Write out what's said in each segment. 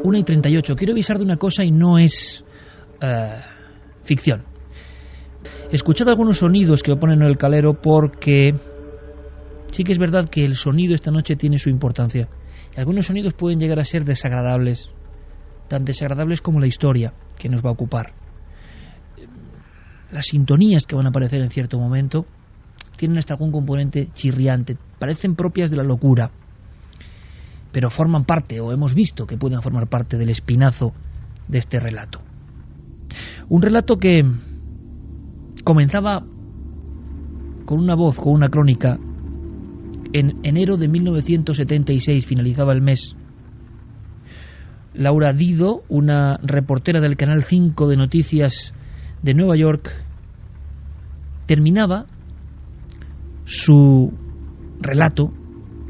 1:38. Quiero avisar de una cosa y no es ficción. He escuchado algunos sonidos que oponen en el calero porque sí que es verdad que el sonido esta noche tiene su importancia. Y algunos sonidos pueden llegar a ser desagradables, tan desagradables como la historia que nos va a ocupar. Las sintonías que van a aparecer en cierto momento tienen hasta algún componente chirriante, parecen propias de la locura, pero forman parte, o hemos visto que pueden formar parte del espinazo de este relato. Un relato que comenzaba con una voz, con una crónica. En enero de 1976 finalizaba el mes. Laura Dido, una reportera del Canal 5 de Noticias de Nueva York, terminaba su relato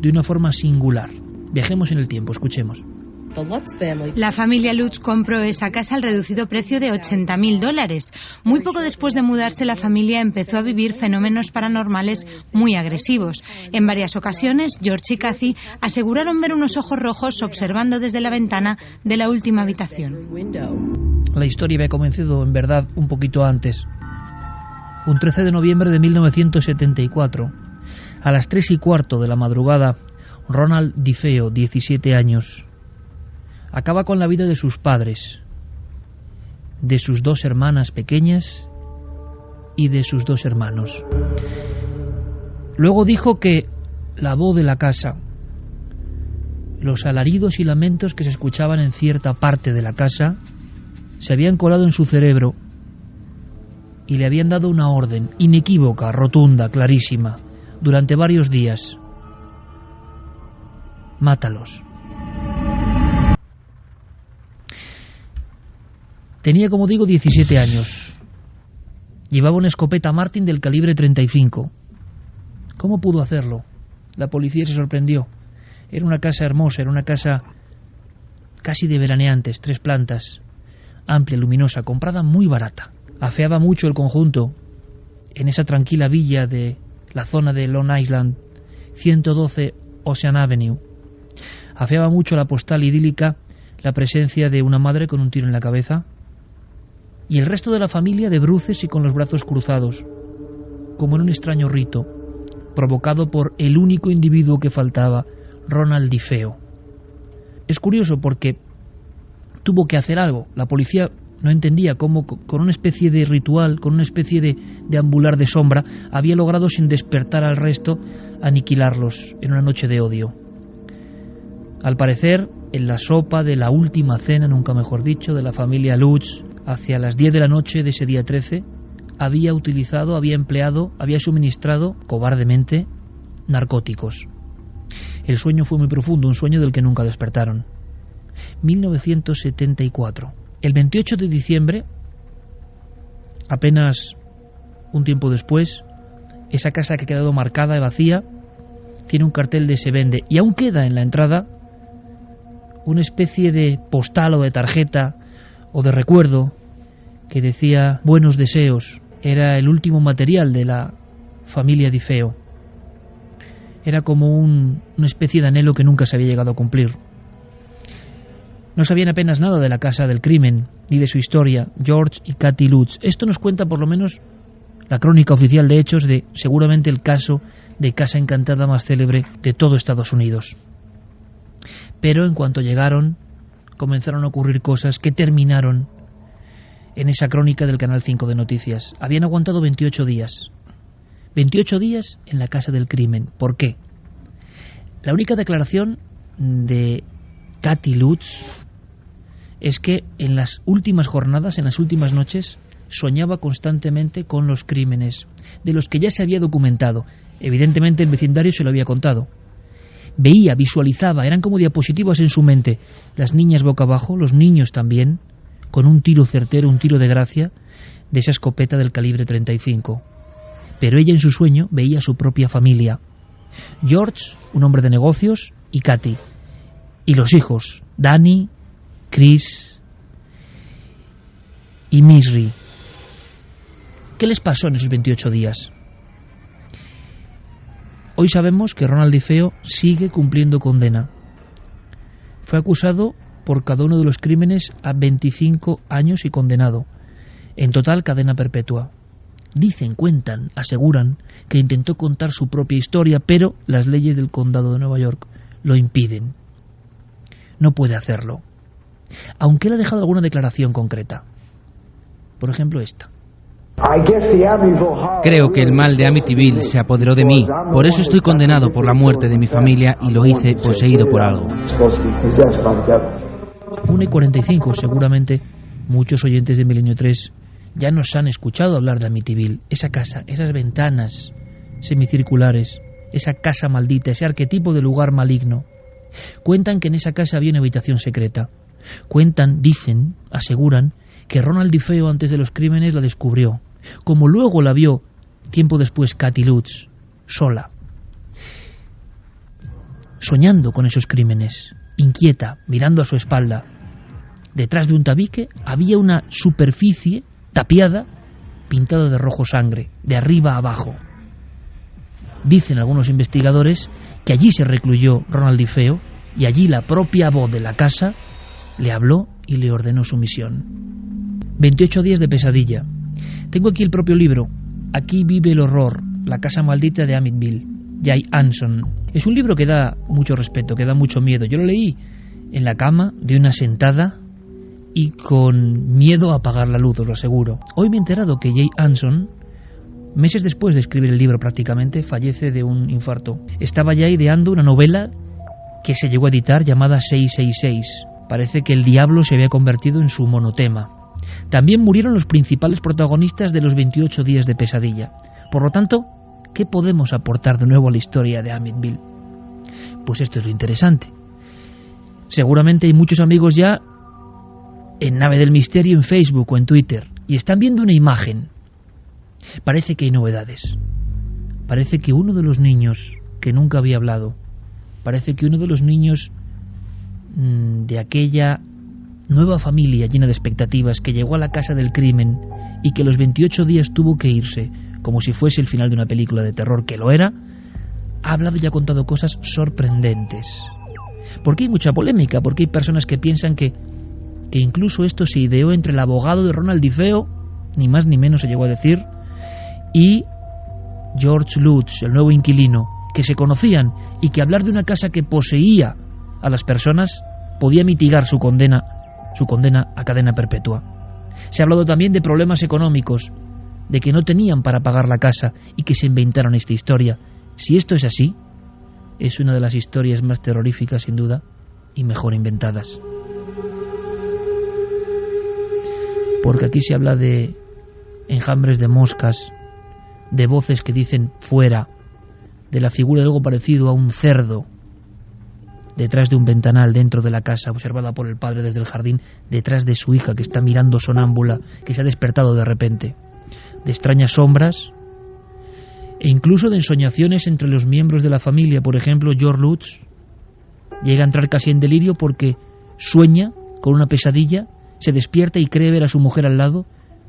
de una forma singular. Viajemos en el tiempo, escuchemos. La familia Lutz compró esa casa al reducido precio de $80.000. Muy poco después de mudarse, la familia empezó a vivir fenómenos paranormales muy agresivos. En varias ocasiones, George y Kathy aseguraron ver unos ojos rojos observando desde la ventana de la última habitación. La historia había comenzado, en verdad, un poquito antes. Un 13 de noviembre de 1974, a las 3:15 de la madrugada, Ronald DeFeo, 17 años, acaba con la vida de sus padres, de sus 2 hermanas pequeñas y de sus 2 hermanos. Luego dijo que la voz de la casa, los alaridos y lamentos que se escuchaban en cierta parte de la casa, se habían colado en su cerebro y le habían dado una orden inequívoca, rotunda, clarísima, durante varios días: mátalos. Tenía, como digo, 17 años. Llevaba una escopeta Martin del calibre 35. ¿Cómo pudo hacerlo? La policía se sorprendió. Era una casa hermosa, era una casa casi de veraneantes, 3 plantas, amplia, luminosa, comprada muy barata. Afeaba mucho el conjunto en esa tranquila villa de la zona de Long Island, 112 Ocean Avenue. Afeaba mucho la postal idílica la presencia de una madre con un tiro en la cabeza y el resto de la familia de bruces y con los brazos cruzados, como en un extraño rito, provocado por el único individuo que faltaba, Ronald DeFeo. Es curioso porque tuvo que hacer algo. La policía no entendía cómo, con una especie de ritual, con una especie de ambular de sombra, había logrado, sin despertar al resto, aniquilarlos en una noche de odio. Al parecer, en la sopa de la última cena, nunca mejor dicho, de la familia Lutz, hacia las 10 de la noche de ese día 13, había empleado, había suministrado, cobardemente, narcóticos. El sueño fue muy profundo, un sueño del que nunca despertaron. 1974. El 28 de diciembre, apenas un tiempo después, esa casa que ha quedado marcada y vacía tiene un cartel de "se vende", y aún queda en la entrada una especie de postal o de tarjeta o de recuerdo que decía "buenos deseos". Era el último material de la familia DeFeo. Era como una especie de anhelo que nunca se había llegado a cumplir. No sabían apenas nada de la casa del crimen, ni de su historia, George y Kathy Lutz. Esto nos cuenta por lo menos la crónica oficial de hechos de seguramente el caso de casa encantada más célebre de todo Estados Unidos. Pero en cuanto llegaron, comenzaron a ocurrir cosas que terminaron en esa crónica del Canal 5 de Noticias. Habían aguantado 28 días. 28 días en la casa del crimen. ¿Por qué? La única declaración de Kathy Lutz es que en las últimas jornadas, en las últimas noches, soñaba constantemente con los crímenes, de los que ya se había documentado. Evidentemente el vecindario se lo había contado. Veía, visualizaba, eran como diapositivas en su mente. Las niñas boca abajo, los niños también, con un tiro certero, un tiro de gracia, de esa escopeta del calibre 35. Pero ella en su sueño veía a su propia familia. George, un hombre de negocios, y Kathy. Y los hijos, Danny, Chris y Misri. ¿Qué les pasó en esos 28 días? Hoy sabemos que Ronald DeFeo sigue cumpliendo condena. Fue acusado por cada uno de los crímenes a 25 años y condenado. En total, cadena perpetua. Dicen, cuentan, aseguran que intentó contar su propia historia, pero las leyes del condado de Nueva York lo impiden. No puede hacerlo. Aunque él ha dejado alguna declaración concreta. Por ejemplo, esta. Creo que el mal de Amityville se apoderó de mí. Por eso estoy condenado por la muerte de mi familia y lo hice poseído por algo. 1:45, seguramente muchos oyentes de Milenio 3 ya nos han escuchado hablar de Amityville. Esa casa, esas ventanas semicirculares, esa casa maldita, ese arquetipo de lugar maligno. Cuentan que en esa casa había una habitación secreta. Cuentan, dicen, aseguran que Ronald DeFeo antes de los crímenes la descubrió, como luego la vio tiempo después Kathy Lutz, sola, soñando con esos crímenes, inquieta, mirando a su espalda. Detrás de un tabique había una superficie tapiada, pintada de rojo sangre, de arriba a abajo. Dicen algunos investigadores que allí se recluyó Ronald DeFeo y allí la propia voz de la casa le habló y le ordenó su misión. 28 días de pesadilla. Tengo aquí el propio libro, Aquí vive el horror, la casa maldita de Amityville, Jay Anson. Es un libro que da mucho respeto, que da mucho miedo. Yo lo leí en la cama de una sentada y con miedo a apagar la luz, os lo aseguro. Hoy me he enterado que Jay Anson, meses después de escribir el libro prácticamente, fallece de un infarto. Estaba ya ideando una novela que se llegó a editar llamada 666. Parece que el diablo se había convertido en su monotema. También murieron los principales protagonistas de los 28 días de pesadilla. Por lo tanto, ¿qué podemos aportar de nuevo a la historia de Amityville? Pues esto es lo interesante. Seguramente hay muchos amigos ya en Nave del Misterio en Facebook o en Twitter y están viendo una imagen. Parece que hay novedades. Parece que uno de los niños que nunca había hablado, parece que uno de los niños de aquella nueva familia llena de expectativas que llegó a la casa del crimen y que los 28 días tuvo que irse como si fuese el final de una película de terror, que lo era, ha hablado y ha contado cosas sorprendentes. Porque hay mucha polémica, porque hay personas que piensan que incluso esto se ideó entre el abogado de Ronald DeFeo, ni más ni menos se llegó a decir, y George Lutz, el nuevo inquilino, que se conocían y que hablar de una casa que poseía a las personas podía mitigar su condena a cadena perpetua. Se ha hablado también de problemas económicos, de que no tenían para pagar la casa y que se inventaron esta historia. Si esto es así, es una de las historias más terroríficas sin duda y mejor inventadas. Porque aquí se habla de enjambres de moscas, de voces que dicen fuera, de la figura de algo parecido a un cerdo detrás de un ventanal dentro de la casa, observada por el padre desde el jardín, detrás de su hija que está mirando sonámbula, que se ha despertado de repente, de extrañas sombras e incluso de ensoñaciones entre los miembros de la familia. Por ejemplo, George Lutz llega a entrar casi en delirio porque sueña con una pesadilla, se despierta y cree ver a su mujer al lado,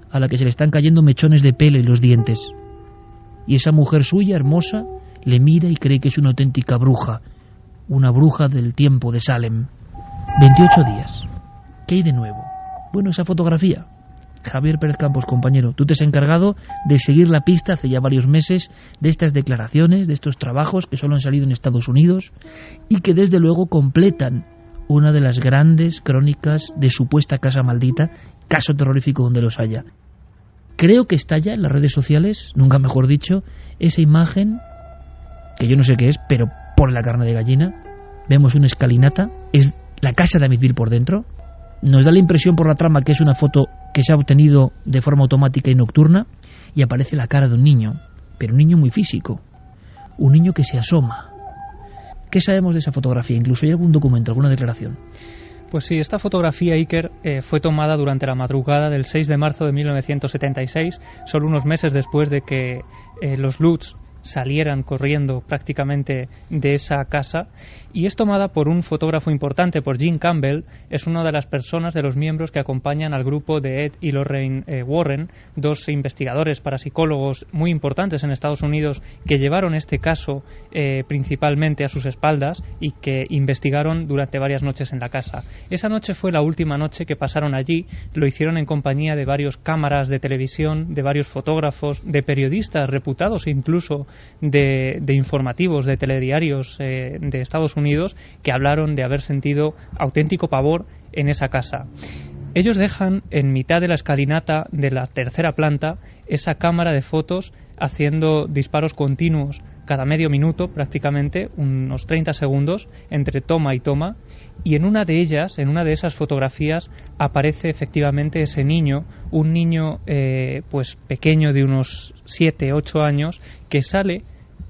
a la que se le están cayendo mechones de pelo y los dientes. Y esa mujer suya, hermosa, le mira y cree que es una auténtica bruja, una bruja del tiempo de Salem. 28 días. ¿Qué hay de nuevo? Bueno, esa fotografía. Javier Pérez Campos, compañero, tú te has encargado de seguir la pista hace ya varios meses de estas declaraciones, de estos trabajos que solo han salido en Estados Unidos y que desde luego completan una de las grandes crónicas de supuesta casa maldita, caso terrorífico donde los haya. Creo que está ya en las redes sociales, nunca mejor dicho, esa imagen, que yo no sé qué es, pero pone la carne de gallina. Vemos una escalinata, es la casa de Amityville por dentro. Nos da la impresión por la trama que es una foto que se ha obtenido de forma automática y nocturna, y aparece la cara de un niño, pero un niño muy físico, un niño que se asoma. ¿Qué sabemos de esa fotografía? Incluso hay algún documento, alguna declaración. Pues sí, esta fotografía, Iker, fue tomada durante la madrugada del 6 de marzo de 1976, solo unos meses después de que los Lutz salieran corriendo prácticamente de esa casa, y es tomada por un fotógrafo importante, por Gene Campbell. Es una de las personas, de los miembros que acompañan al grupo de Ed y Lorraine Warren, dos investigadores parapsicólogos muy importantes en Estados Unidos que llevaron este caso principalmente a sus espaldas y que investigaron durante varias noches en la casa. Esa noche fue la última noche que pasaron allí. Lo hicieron en compañía de varios cámaras de televisión, de varios fotógrafos, de periodistas reputados e incluso de informativos, de telediarios de Estados Unidos, que hablaron de haber sentido auténtico pavor en esa casa. Ellos dejan en mitad de la escalinata de la tercera planta esa cámara de fotos haciendo disparos continuos cada medio minuto, prácticamente unos 30 segundos entre toma y toma, y en una de ellas, en una de esas fotografías, aparece efectivamente ese niño, un niño pues pequeño de unos 7-8 años, que sale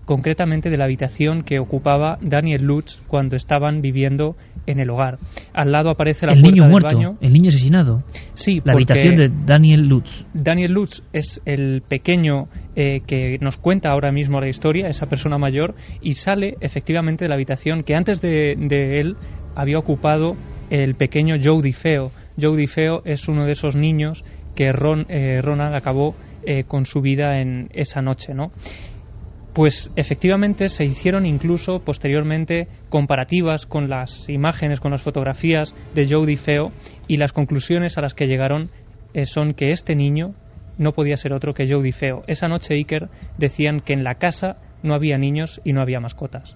concretamente de la habitación que ocupaba Daniel Lutz cuando estaban viviendo en el hogar. Al lado aparece la puerta del baño. El niño asesinado. Sí, la habitación de Daniel Lutz. Daniel Lutz es el pequeño que nos cuenta ahora mismo la historia, esa persona mayor, y sale efectivamente de la habitación que antes de él había ocupado el pequeño Joe DiFeo. Joe DiFeo es uno de esos niños que Ronald acabó con su vida en esa noche, ¿no? Pues efectivamente se hicieron incluso posteriormente comparativas con las imágenes, con las fotografías de Joe DiFeo, y las conclusiones a las que llegaron son que este niño no podía ser otro que Joe DiFeo. Esa noche, Iker, decían que en la casa no había niños y no había mascotas.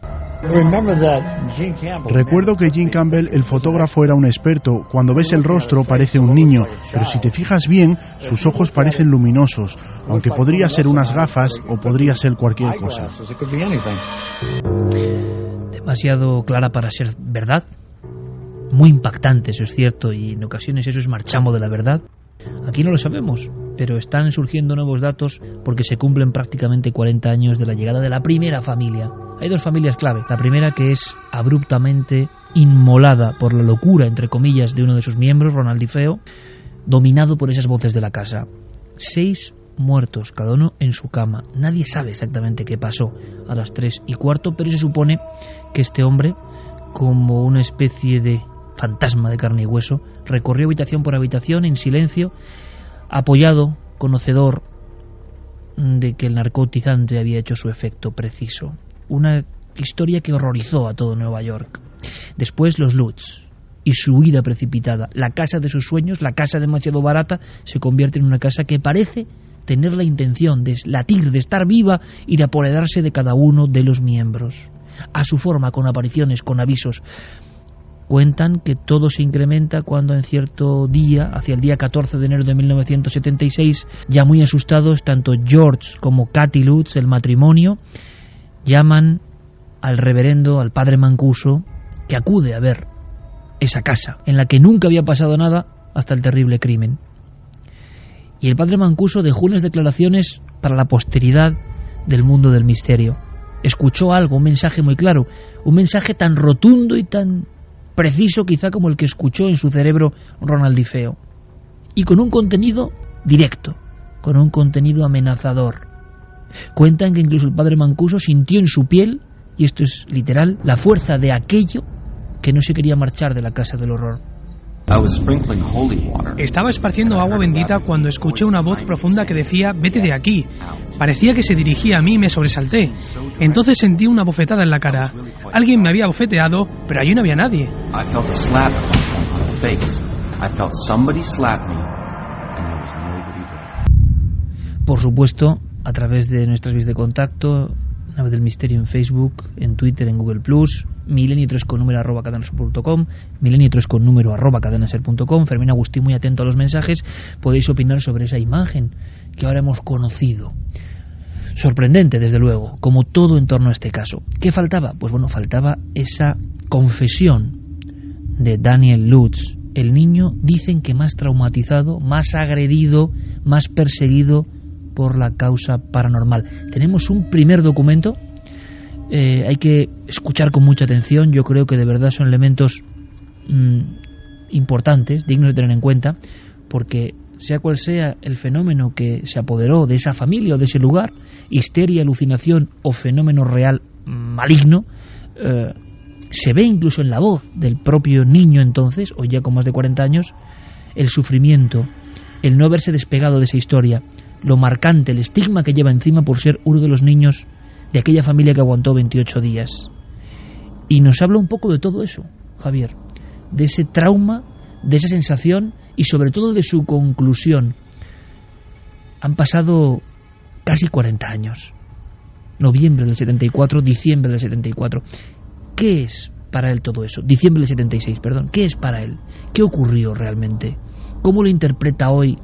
Recuerdo que Gene Campbell, el fotógrafo, era un experto. Cuando ves el rostro parece un niño, pero si te fijas bien, sus ojos parecen luminosos, aunque podría ser unas gafas o podría ser cualquier cosa. Demasiado clara para ser verdad. Muy impactante, eso es cierto, y en ocasiones eso es marchamo de la verdad. Aquí no lo sabemos, pero están surgiendo nuevos datos porque se cumplen prácticamente 40 años de la llegada de la primera familia. Hay dos familias clave. La primera, que es abruptamente inmolada por la locura, entre comillas, de uno de sus miembros, Ronald DiFeo, dominado por esas voces de la casa. 6 muertos, cada uno en su cama. Nadie sabe exactamente qué pasó a las 3:15, pero se supone que este hombre, como una especie de fantasma de carne y hueso, recorrió habitación por habitación en silencio, apoyado, conocedor de que el narcotizante había hecho su efecto preciso. Una historia que horrorizó a todo Nueva York. Después los Lutz y su huida precipitada. La casa de sus sueños, la casa demasiado barata, se convierte en una casa que parece tener la intención de latir, de estar viva y de apoderarse de cada uno de los miembros. A su forma, con apariciones, con avisos. Cuentan que todo se incrementa cuando en cierto día, hacia el día 14 de enero de 1976, ya muy asustados, tanto George como Kathy Lutz, el matrimonio, llaman al reverendo, al padre Mancuso, que acude a ver esa casa, en la que nunca había pasado nada hasta el terrible crimen. Y el padre Mancuso dejó unas declaraciones para la posteridad del mundo del misterio. Escuchó algo, un mensaje muy claro, un mensaje tan rotundo y tan preciso quizá como el que escuchó en su cerebro Ronald DiFeo, y con un contenido directo, con un contenido amenazador. Cuentan que incluso el padre Mancuso sintió en su piel, y esto es literal, la fuerza de aquello que no se quería marchar de la casa del horror. Estaba esparciendo agua bendita cuando escuché una voz profunda que decía: vete de aquí. Parecía que se dirigía a mí y me sobresalté. Entonces sentí una bofetada en la cara. Alguien me había bofeteado, pero allí no había nadie. Por supuesto, a través de nuestras vías de contacto, Nave del Misterio en Facebook, en Twitter, en Google+, milenio3con número @cadenaser.com, milenio3con número @cadenaser.com. Fermín Agustín muy atento a los mensajes. Podéis opinar sobre esa imagen que ahora hemos conocido. Sorprendente, desde luego, como todo en torno a este caso. ¿Qué faltaba? Pues bueno, faltaba esa confesión de Daniel Lutz, el niño, dicen que más traumatizado, más agredido, más perseguido por la causa paranormal. Tenemos un primer documento, hay que escuchar con mucha atención. Yo creo que de verdad son elementos importantes, dignos de tener en cuenta, porque sea cual sea el fenómeno que se apoderó de esa familia o de ese lugar, histeria, alucinación o fenómeno real maligno, se ve incluso en la voz del propio niño entonces, hoy ya con más de 40 años, el sufrimiento, el no haberse despegado de esa historia, lo marcante, el estigma que lleva encima por ser uno de los niños de aquella familia que aguantó 28 días. Y nos habla un poco de todo eso, Javier, de ese trauma, de esa sensación y sobre todo de su conclusión. Han pasado casi 40 años. Noviembre del 74, diciembre del 74. ¿Qué es para él todo eso? Diciembre del 76, perdón. ¿Qué es para él? ¿Qué ocurrió realmente? ¿Cómo lo interpreta hoy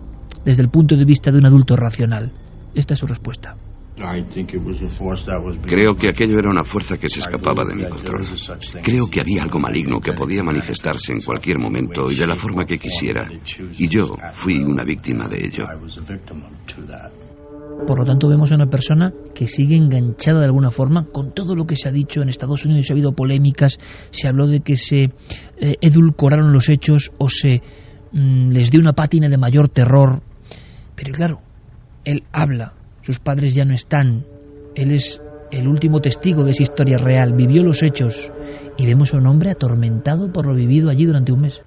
desde el punto de vista de un adulto racional? Esta es su respuesta. Creo que aquello era una fuerza que se escapaba de mi control. Creo que había algo maligno que podía manifestarse en cualquier momento y de la forma que quisiera. Y yo fui una víctima de ello. Por lo tanto, vemos a una persona que sigue enganchada de alguna forma con todo lo que se ha dicho en Estados Unidos. Ha habido polémicas, se habló de que se edulcoraron los hechos o se les dio una pátina de mayor terror. Pero claro, él habla, sus padres ya no están, él es el último testigo de esa historia real, vivió los hechos y vemos a un hombre atormentado por lo vivido allí durante un mes.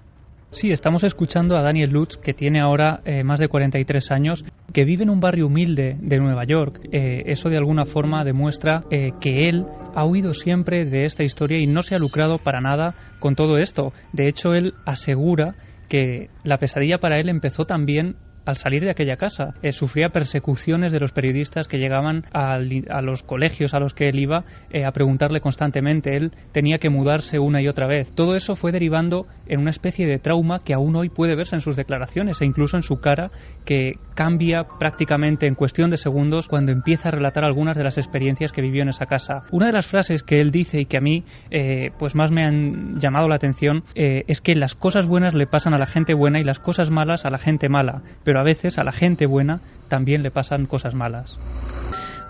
Sí, estamos escuchando a Daniel Lutz, que tiene ahora más de 43 años, que vive en un barrio humilde de Nueva York. Eso de alguna forma demuestra que él ha huido siempre de esta historia y no se ha lucrado para nada con todo esto. De hecho, él asegura que la pesadilla para él empezó también al salir de aquella casa. Sufría persecuciones de los periodistas que llegaban a los colegios a los que él iba a preguntarle constantemente. Él tenía que mudarse una y otra vez. Todo eso fue derivando en una especie de trauma que aún hoy puede verse en sus declaraciones e incluso en su cara, que cambia prácticamente en cuestión de segundos cuando empieza a relatar algunas de las experiencias que vivió en esa casa. Una de las frases que él dice y que a mí pues más me han llamado la atención es que las cosas buenas le pasan a la gente buena y las cosas malas a la gente mala, pero a veces a la gente buena también le pasan cosas malas.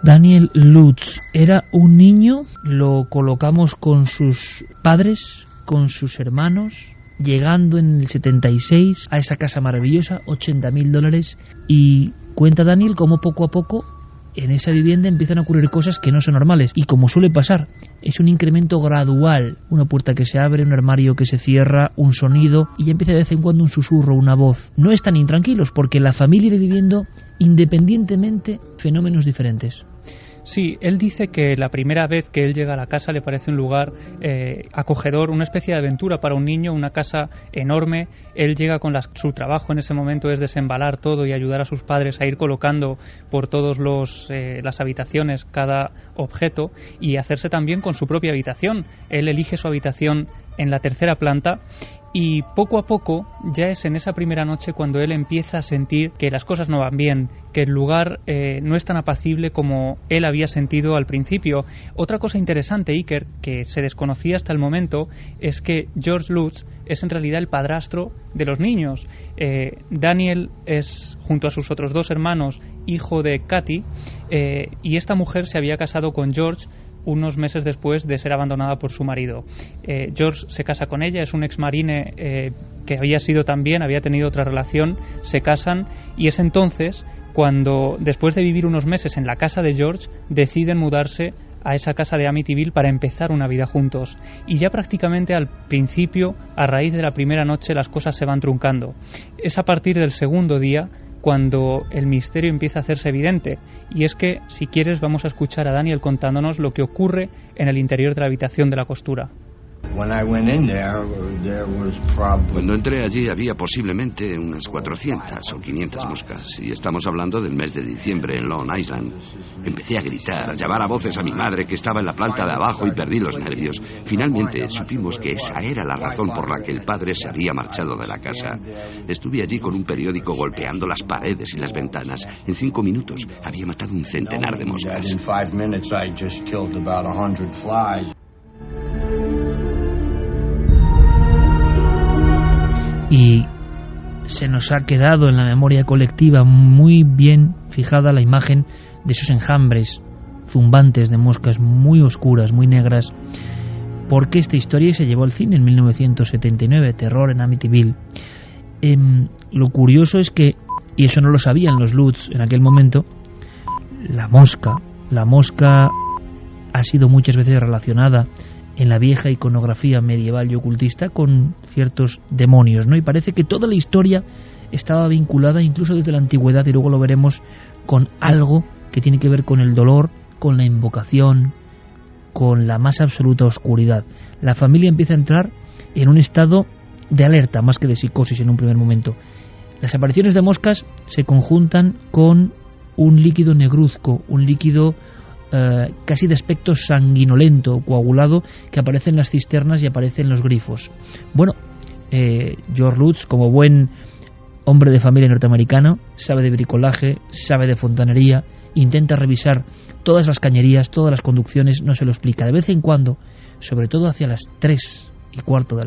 Daniel Lutz era un niño, lo colocamos con sus padres, con sus hermanos, llegando en el 76 a esa casa maravillosa, $80,000, y cuenta Daniel cómo poco a poco en esa vivienda empiezan a ocurrir cosas que no son normales, y como suele pasar, es un incremento gradual, una puerta que se abre, un armario que se cierra, un sonido, y ya empieza de vez en cuando un susurro, una voz. No están intranquilos porque la familia irá viviendo independientemente fenómenos diferentes. Sí, él dice que la primera vez que él llega a la casa le parece un lugar acogedor, una especie de aventura para un niño, una casa enorme. Él llega con su trabajo en ese momento es desembalar todo y ayudar a sus padres a ir colocando por todos las habitaciones cada objeto y hacerse también con su propia habitación. Él elige su habitación en la tercera planta. Y poco a poco, ya es en esa primera noche cuando él empieza a sentir que las cosas no van bien, que el lugar no es tan apacible como él había sentido al principio. Otra cosa interesante, Iker, que se desconocía hasta el momento, es que George Lutz es en realidad el padrastro de los niños. Daniel es, junto a sus otros dos hermanos, hijo de Katy, y esta mujer se había casado con George unos meses después de ser abandonada por su marido. George se casa con ella, es un exmarine que había tenido otra relación, se casan y es entonces cuando, después de vivir unos meses en la casa de George, deciden mudarse a esa casa de Amityville para empezar una vida juntos. Y ya prácticamente al principio, a raíz de la primera noche, las cosas se van truncando. Es a partir del segundo día cuando el misterio empieza a hacerse evidente, y es que, si quieres, vamos a escuchar a Daniel contándonos lo que ocurre en el interior de la habitación de la costura. Cuando entré allí había posiblemente unas 400 o 500 moscas, y estamos hablando del mes de diciembre en Long Island. Empecé a gritar, a llamar a voces a mi madre, que estaba en la planta de abajo, y perdí los nervios. Finalmente supimos que esa era la razón por la que el padre se había marchado de la casa. Estuve allí con un periódico golpeando las paredes y las ventanas. En 5 minutos había matado un centenar de moscas. Y se nos ha quedado en la memoria colectiva muy bien fijada la imagen de esos enjambres zumbantes de moscas muy oscuras, muy negras, porque esta historia se llevó al cine en 1979, Terror en Amityville. Lo curioso es que y eso no lo sabían los Lutz en aquel momento, la mosca ha sido muchas veces relacionada en la vieja iconografía medieval y ocultista con ciertos demonios, ¿no? Y parece que toda la historia estaba vinculada incluso desde la antigüedad, y luego lo veremos, con algo que tiene que ver con el dolor, con la invocación, con la más absoluta oscuridad. La familia empieza a entrar en un estado de alerta más que de psicosis en un primer momento. Las apariciones de moscas se conjuntan con un líquido negruzco, un líquido casi de aspecto sanguinolento, coagulado, que aparece en las cisternas y aparece en los grifos. Bueno, George Lutz, como buen hombre de familia norteamericano, sabe de bricolaje, sabe de fontanería, intenta revisar todas las cañerías, todas las conducciones, no se lo explica. De vez en cuando, sobre todo hacia las 3:15 de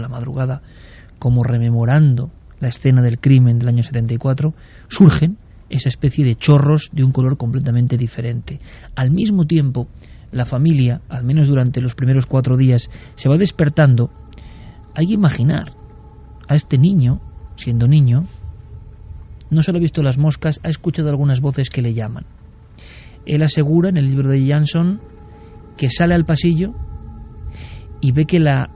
la madrugada, como rememorando la escena del crimen del año 74, surgen esa especie de chorros de un color completamente diferente. Al mismo tiempo, la familia, al menos durante los primeros 4 días, se va despertando. Hay que imaginar a este niño, siendo niño, no solo ha visto las moscas, ha escuchado algunas voces que le llaman. Él asegura en el libro de Jansson que sale al pasillo y ve que la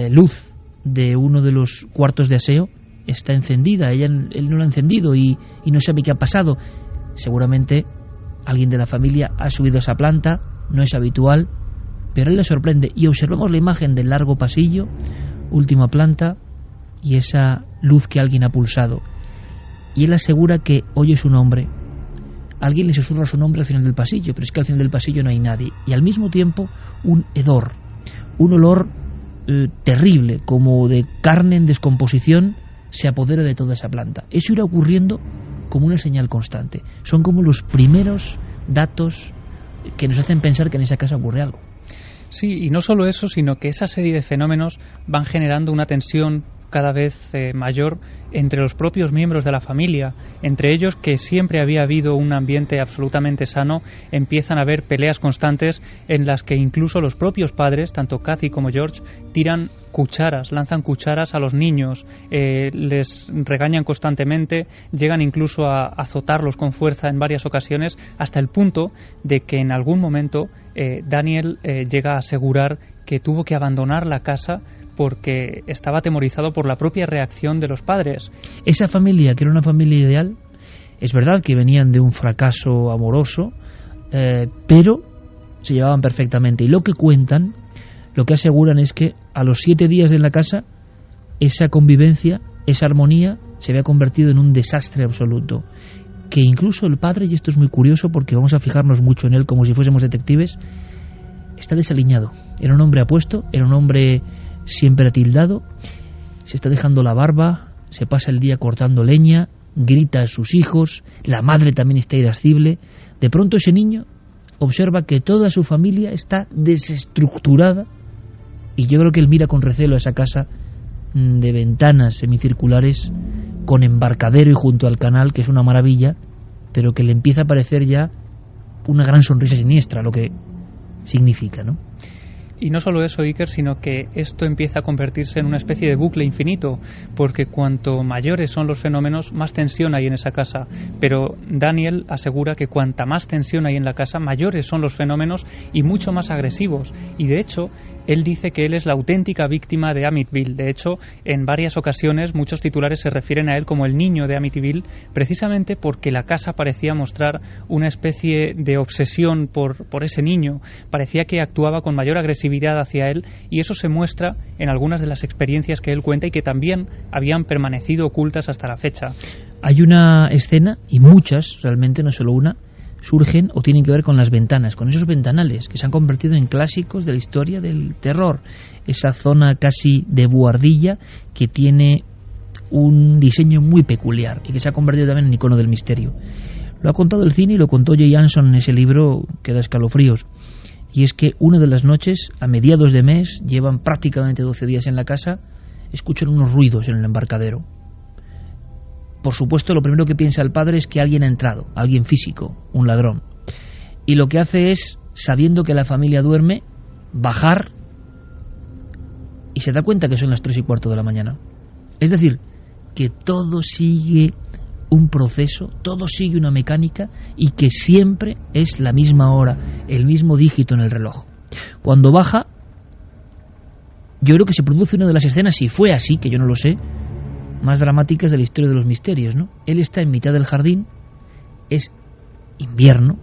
luz de uno de los cuartos de aseo está encendida. Él no la ha encendido y no sabe qué ha pasado. Seguramente alguien de la familia ha subido a esa planta, no es habitual, pero a él le sorprende. Y observamos la imagen del largo pasillo, última planta, y esa luz que alguien ha pulsado. Y él asegura que oye su nombre. Alguien le susurra su nombre al final del pasillo, pero es que al final del pasillo no hay nadie. Y al mismo tiempo un hedor, un olor terrible, como de carne en descomposición, se apodera de toda esa planta. Eso irá ocurriendo como una señal constante. Son como los primeros datos que nos hacen pensar que en esa casa ocurre algo. Sí, y no solo eso, sino que esa serie de fenómenos van generando una tensión cada vez mayor entre los propios miembros de la familia. Entre ellos, que siempre había habido un ambiente absolutamente sano, empiezan a haber peleas constantes en las que incluso los propios padres, tanto Kathy como George, tiran cucharas, lanzan cucharas a los niños, les regañan constantemente, llegan incluso a azotarlos con fuerza en varias ocasiones, hasta el punto de que en algún momento Daniel llega a asegurar que tuvo que abandonar la casa porque estaba atemorizado por la propia reacción de los padres. Esa familia, que era una familia ideal, es verdad que venían de un fracaso amoroso, pero se llevaban perfectamente. Y lo que cuentan, lo que aseguran es que a los 7 días en la casa, esa convivencia, esa armonía, se había convertido en un desastre absoluto. Que incluso el padre, y esto es muy curioso porque vamos a fijarnos mucho en él como si fuésemos detectives, está desaliñado. Era un hombre apuesto, era un hombre siempre atildado, se está dejando la barba, se pasa el día cortando leña, grita a sus hijos, la madre también está irascible. De pronto ese niño observa que toda su familia está desestructurada, y yo creo que él mira con recelo a esa casa de ventanas semicirculares con embarcadero y junto al canal, que es una maravilla, pero que le empieza a parecer ya una gran sonrisa siniestra, lo que significa, ¿no? Y no solo eso, Iker, sino que esto empieza a convertirse en una especie de bucle infinito, porque cuanto mayores son los fenómenos, más tensión hay en esa casa. Pero Daniel asegura que cuanta más tensión hay en la casa, mayores son los fenómenos y mucho más agresivos. Y de hecho, él dice que él es la auténtica víctima de Amityville. De hecho, en varias ocasiones muchos titulares se refieren a él como el niño de Amityville, precisamente porque la casa parecía mostrar una especie de obsesión por ese niño. Parecía que actuaba con mayor agresividad hacia él, y eso se muestra en algunas de las experiencias que él cuenta y que también habían permanecido ocultas hasta la fecha. Hay una escena, y muchas, realmente no solo una, surgen o tienen que ver con las ventanas, con esos ventanales que se han convertido en clásicos de la historia del terror. Esa zona casi de buhardilla que tiene un diseño muy peculiar y que se ha convertido también en icono del misterio. Lo ha contado el cine y lo contó Jay Jansson en ese libro que da escalofríos. Y es que una de las noches, a mediados de mes, llevan prácticamente 12 días en la casa, escuchan unos ruidos en el embarcadero. Por supuesto, lo primero que piensa el padre es que alguien ha entrado, alguien físico, un ladrón. Y lo que hace es, sabiendo que la familia duerme, bajar, y se da cuenta que son las 3:15 de la mañana. Es decir, que todo sigue un proceso, todo sigue una mecánica y que siempre es la misma hora, el mismo dígito en el reloj. Cuando baja, yo creo que se produce una de las escenas, si fue así, que yo no lo sé, más dramáticas de la historia de los misterios, ¿no? Él está en mitad del jardín, es invierno,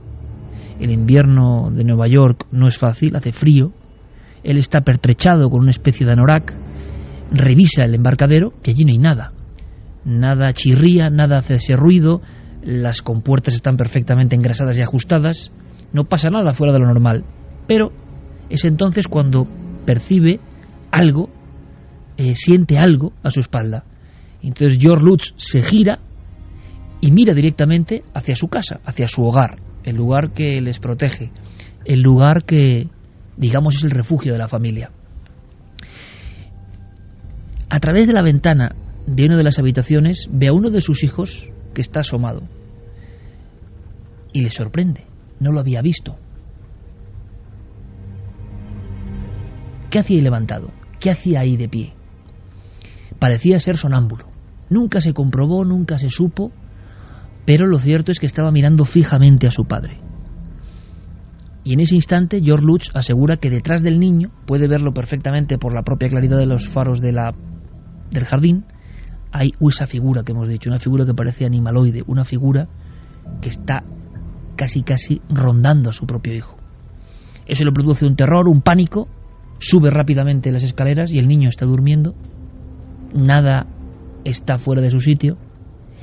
el invierno de Nueva York no es fácil, hace frío, él está pertrechado con una especie de anorak, revisa el embarcadero, que allí no hay nada. Nada chirría, nada hace ese ruido, las compuertas están perfectamente engrasadas y ajustadas, no pasa nada fuera de lo normal. Pero es entonces cuando percibe algo, siente algo a su espalda. Entonces George Lutz se gira y mira directamente hacia su casa, hacia su hogar, el lugar que les protege, el lugar que, digamos, es el refugio de la familia. A través de la ventana de una de las habitaciones ve a uno de sus hijos que está asomado y le sorprende, no lo había visto. ¿Qué hacía ahí levantado? ¿Qué hacía ahí de pie? Parecía ser sonámbulo. Nunca se comprobó, nunca se supo, pero lo cierto es que estaba mirando fijamente a su padre. Y en ese instante George Lutz asegura que detrás del niño, puede verlo perfectamente por la propia claridad de los faros del jardín, hay esa figura que hemos dicho, una figura que parece animaloide, una figura que está casi rondando a su propio hijo. Eso le produce un terror, un pánico, sube rápidamente las escaleras y el niño está durmiendo, nada está fuera de su sitio,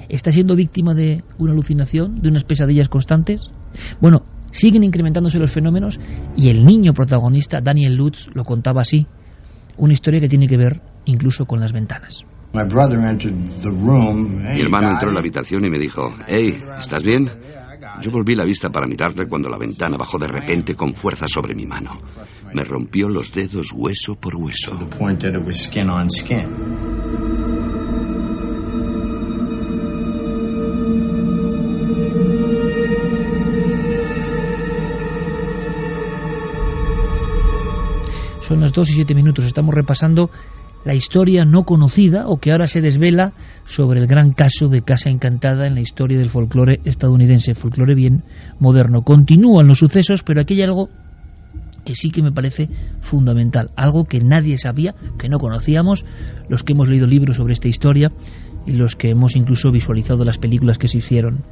está siendo víctima de una alucinación, de unas pesadillas constantes. Bueno, siguen incrementándose los fenómenos y el niño protagonista, Daniel Lutz, lo contaba así, una historia que tiene que ver incluso con las ventanas. Mi hermano entró en la habitación y me dijo: «Hey, ¿estás bien?». Yo volví la vista para mirarle cuando la ventana bajó de repente con fuerza sobre mi mano. Me rompió los dedos hueso por hueso. Son las 2:07, estamos repasando la historia no conocida o que ahora se desvela sobre el gran caso de Casa Encantada en la historia del folclore estadounidense, folclore bien moderno. Continúan los sucesos, pero aquí hay algo que sí que me parece fundamental, algo que nadie sabía, que no conocíamos, los que hemos leído libros sobre esta historia y los que hemos incluso visualizado las películas que se hicieron.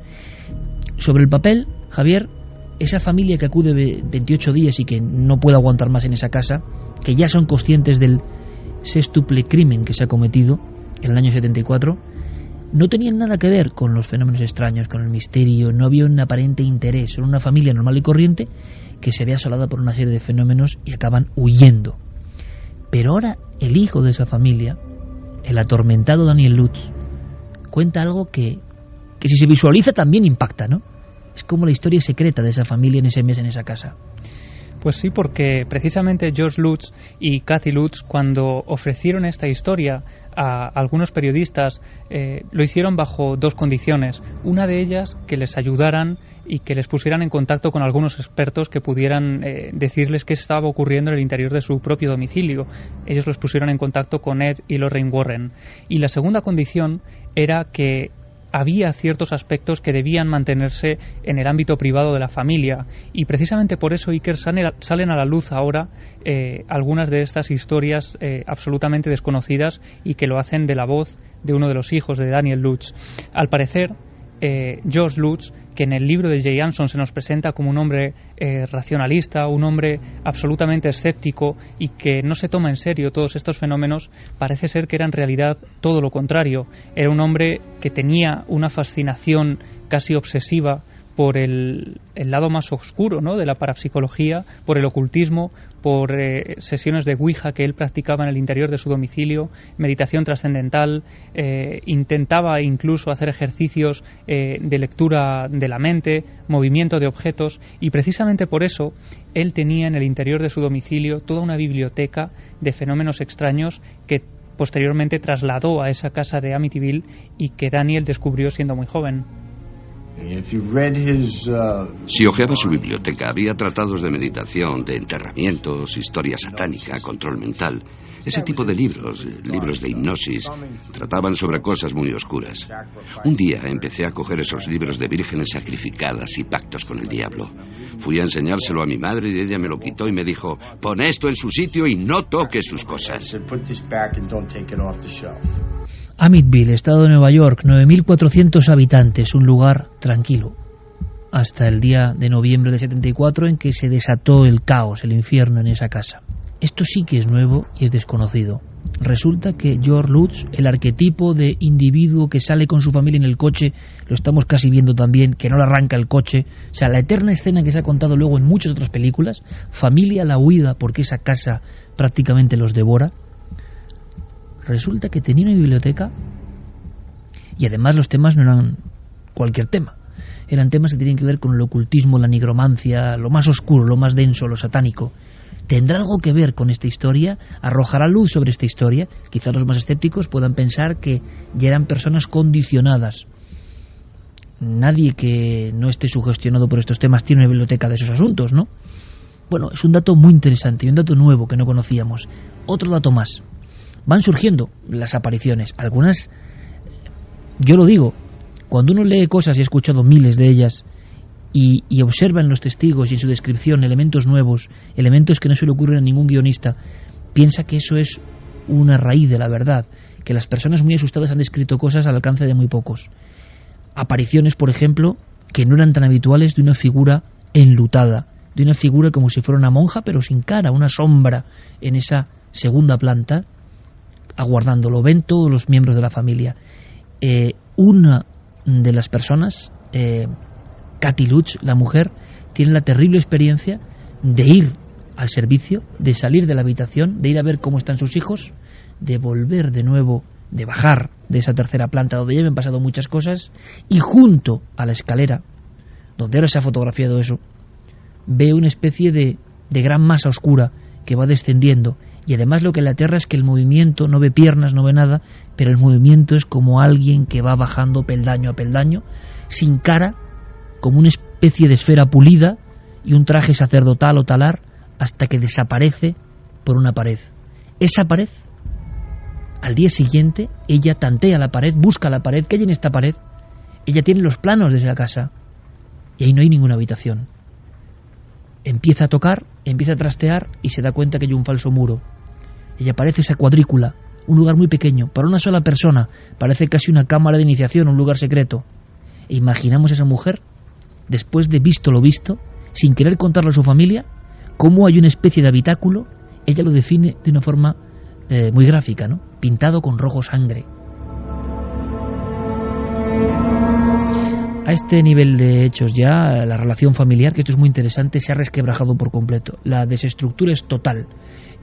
Sobre el papel, Javier, esa familia que acude 28 días y que no puede aguantar más en esa casa, que ya son conscientes del sextuple crimen que se ha cometido en el año 74, no tenían nada que ver con los fenómenos extraños, con el misterio, no había un aparente interés, son una familia normal y corriente que se ve asolada por una serie de fenómenos y acaban huyendo. Pero ahora el hijo de esa familia, el atormentado Daniel Lutz, cuenta algo que si se visualiza también impacta, ¿no? Es como la historia secreta de esa familia en ese mes, en esa casa. Pues sí, porque precisamente George Lutz y Kathy Lutz, cuando ofrecieron esta historia a algunos periodistas, lo hicieron bajo dos condiciones. Una de ellas, que les ayudaran y que les pusieran en contacto con algunos expertos que pudieran decirles qué estaba ocurriendo en el interior de su propio domicilio. Ellos los pusieron en contacto con Ed y Lorraine Warren. Y la segunda condición era que había ciertos aspectos que debían mantenerse en el ámbito privado de la familia, y precisamente por eso, Iker, salen a la luz ahora algunas de estas historias absolutamente desconocidas, y que lo hacen de la voz de uno de los hijos de Daniel Lutz. Al parecer, George Lutz, que en el libro de Jay Anson se nos presenta como un hombre racionalista, un hombre absolutamente escéptico y que no se toma en serio todos estos fenómenos, parece ser que era en realidad todo lo contrario. Era un hombre que tenía una fascinación casi obsesiva por el lado más oscuro, ¿no?, de la parapsicología, por el ocultismo, por sesiones de Ouija que él practicaba en el interior de su domicilio, meditación trascendental, intentaba incluso hacer ejercicios de lectura de la mente, movimiento de objetos, y precisamente por eso él tenía en el interior de su domicilio toda una biblioteca de fenómenos extraños que posteriormente trasladó a esa casa de Amityville y que Daniel descubrió siendo muy joven. Si hojeaba su biblioteca, había tratados de meditación, de enterramientos, historia satánica, control mental. Ese tipo de libros, libros de hipnosis, trataban sobre cosas muy oscuras. Un día empecé a coger esos libros de vírgenes sacrificadas y pactos con el diablo. Fui a enseñárselo a mi madre y ella me lo quitó y me dijo: pon esto en su sitio y no toques sus cosas. Amityville, estado de Nueva York, 9.400 habitantes, un lugar tranquilo. Hasta el día de noviembre de 74 en que se desató el caos, el infierno en esa casa. Esto sí que es nuevo y es desconocido. Resulta que George Lutz, el arquetipo de individuo que sale con su familia en el coche, lo estamos casi viendo también, que no le arranca el coche, o sea, la eterna escena que se ha contado luego en muchas otras películas, familia a la huida porque esa casa prácticamente los devora. Resulta que tenía una biblioteca y además los temas no eran cualquier tema. Eran temas que tenían que ver con el ocultismo, la nigromancia, lo más oscuro, lo más denso, lo satánico. ¿Tendrá algo que ver con esta historia? ¿Arrojará luz sobre esta historia? Quizás los más escépticos puedan pensar que ya eran personas condicionadas. Nadie que no esté sugestionado por estos temas tiene una biblioteca de esos asuntos, ¿no? Bueno, es un dato muy interesante y un dato nuevo que no conocíamos. Otro dato más. Van surgiendo las apariciones. Algunas, yo lo digo, cuando uno lee cosas y ha escuchado miles de ellas y observa en los testigos y en su descripción elementos nuevos, elementos que no se le ocurren a ningún guionista, piensa que eso es una raíz de la verdad, que las personas muy asustadas han descrito cosas al alcance de muy pocos. Apariciones, por ejemplo, que no eran tan habituales, de una figura enlutada, de una figura como si fuera una monja pero sin cara, una sombra en esa segunda planta, aguardándolo. Ven todos los miembros de la familia. Una de las personas, Kathy Lutz, la mujer, tiene la terrible experiencia de ir al servicio, de salir de la habitación, de ir a ver cómo están sus hijos, de volver de nuevo, de bajar de esa tercera planta donde ya habían pasado muchas cosas, y junto a la escalera, donde ahora se ha fotografiado eso, ve una especie de gran masa oscura que va descendiendo. Y además lo que le aterra es que el movimiento, no ve piernas, no ve nada, pero el movimiento es como alguien que va bajando peldaño a peldaño, sin cara, como una especie de esfera pulida y un traje sacerdotal o talar, hasta que desaparece por una pared. Esa pared, al día siguiente, ella tantea la pared, busca la pared. ¿Qué hay en esta pared? Ella tiene los planos de la casa y ahí no hay ninguna habitación. Empieza a tocar, empieza a trastear y se da cuenta que hay un falso muro. Ella parece esa cuadrícula, un lugar muy pequeño, para una sola persona, parece casi una cámara de iniciación, un lugar secreto. E imaginamos a esa mujer, después de visto lo visto, sin querer contarlo a su familia, cómo hay una especie de habitáculo, ella lo define de una forma muy gráfica, ¿no? Pintado con rojo sangre. A este nivel de hechos ya, la relación familiar, que esto es muy interesante, se ha resquebrajado por completo. La desestructura es total.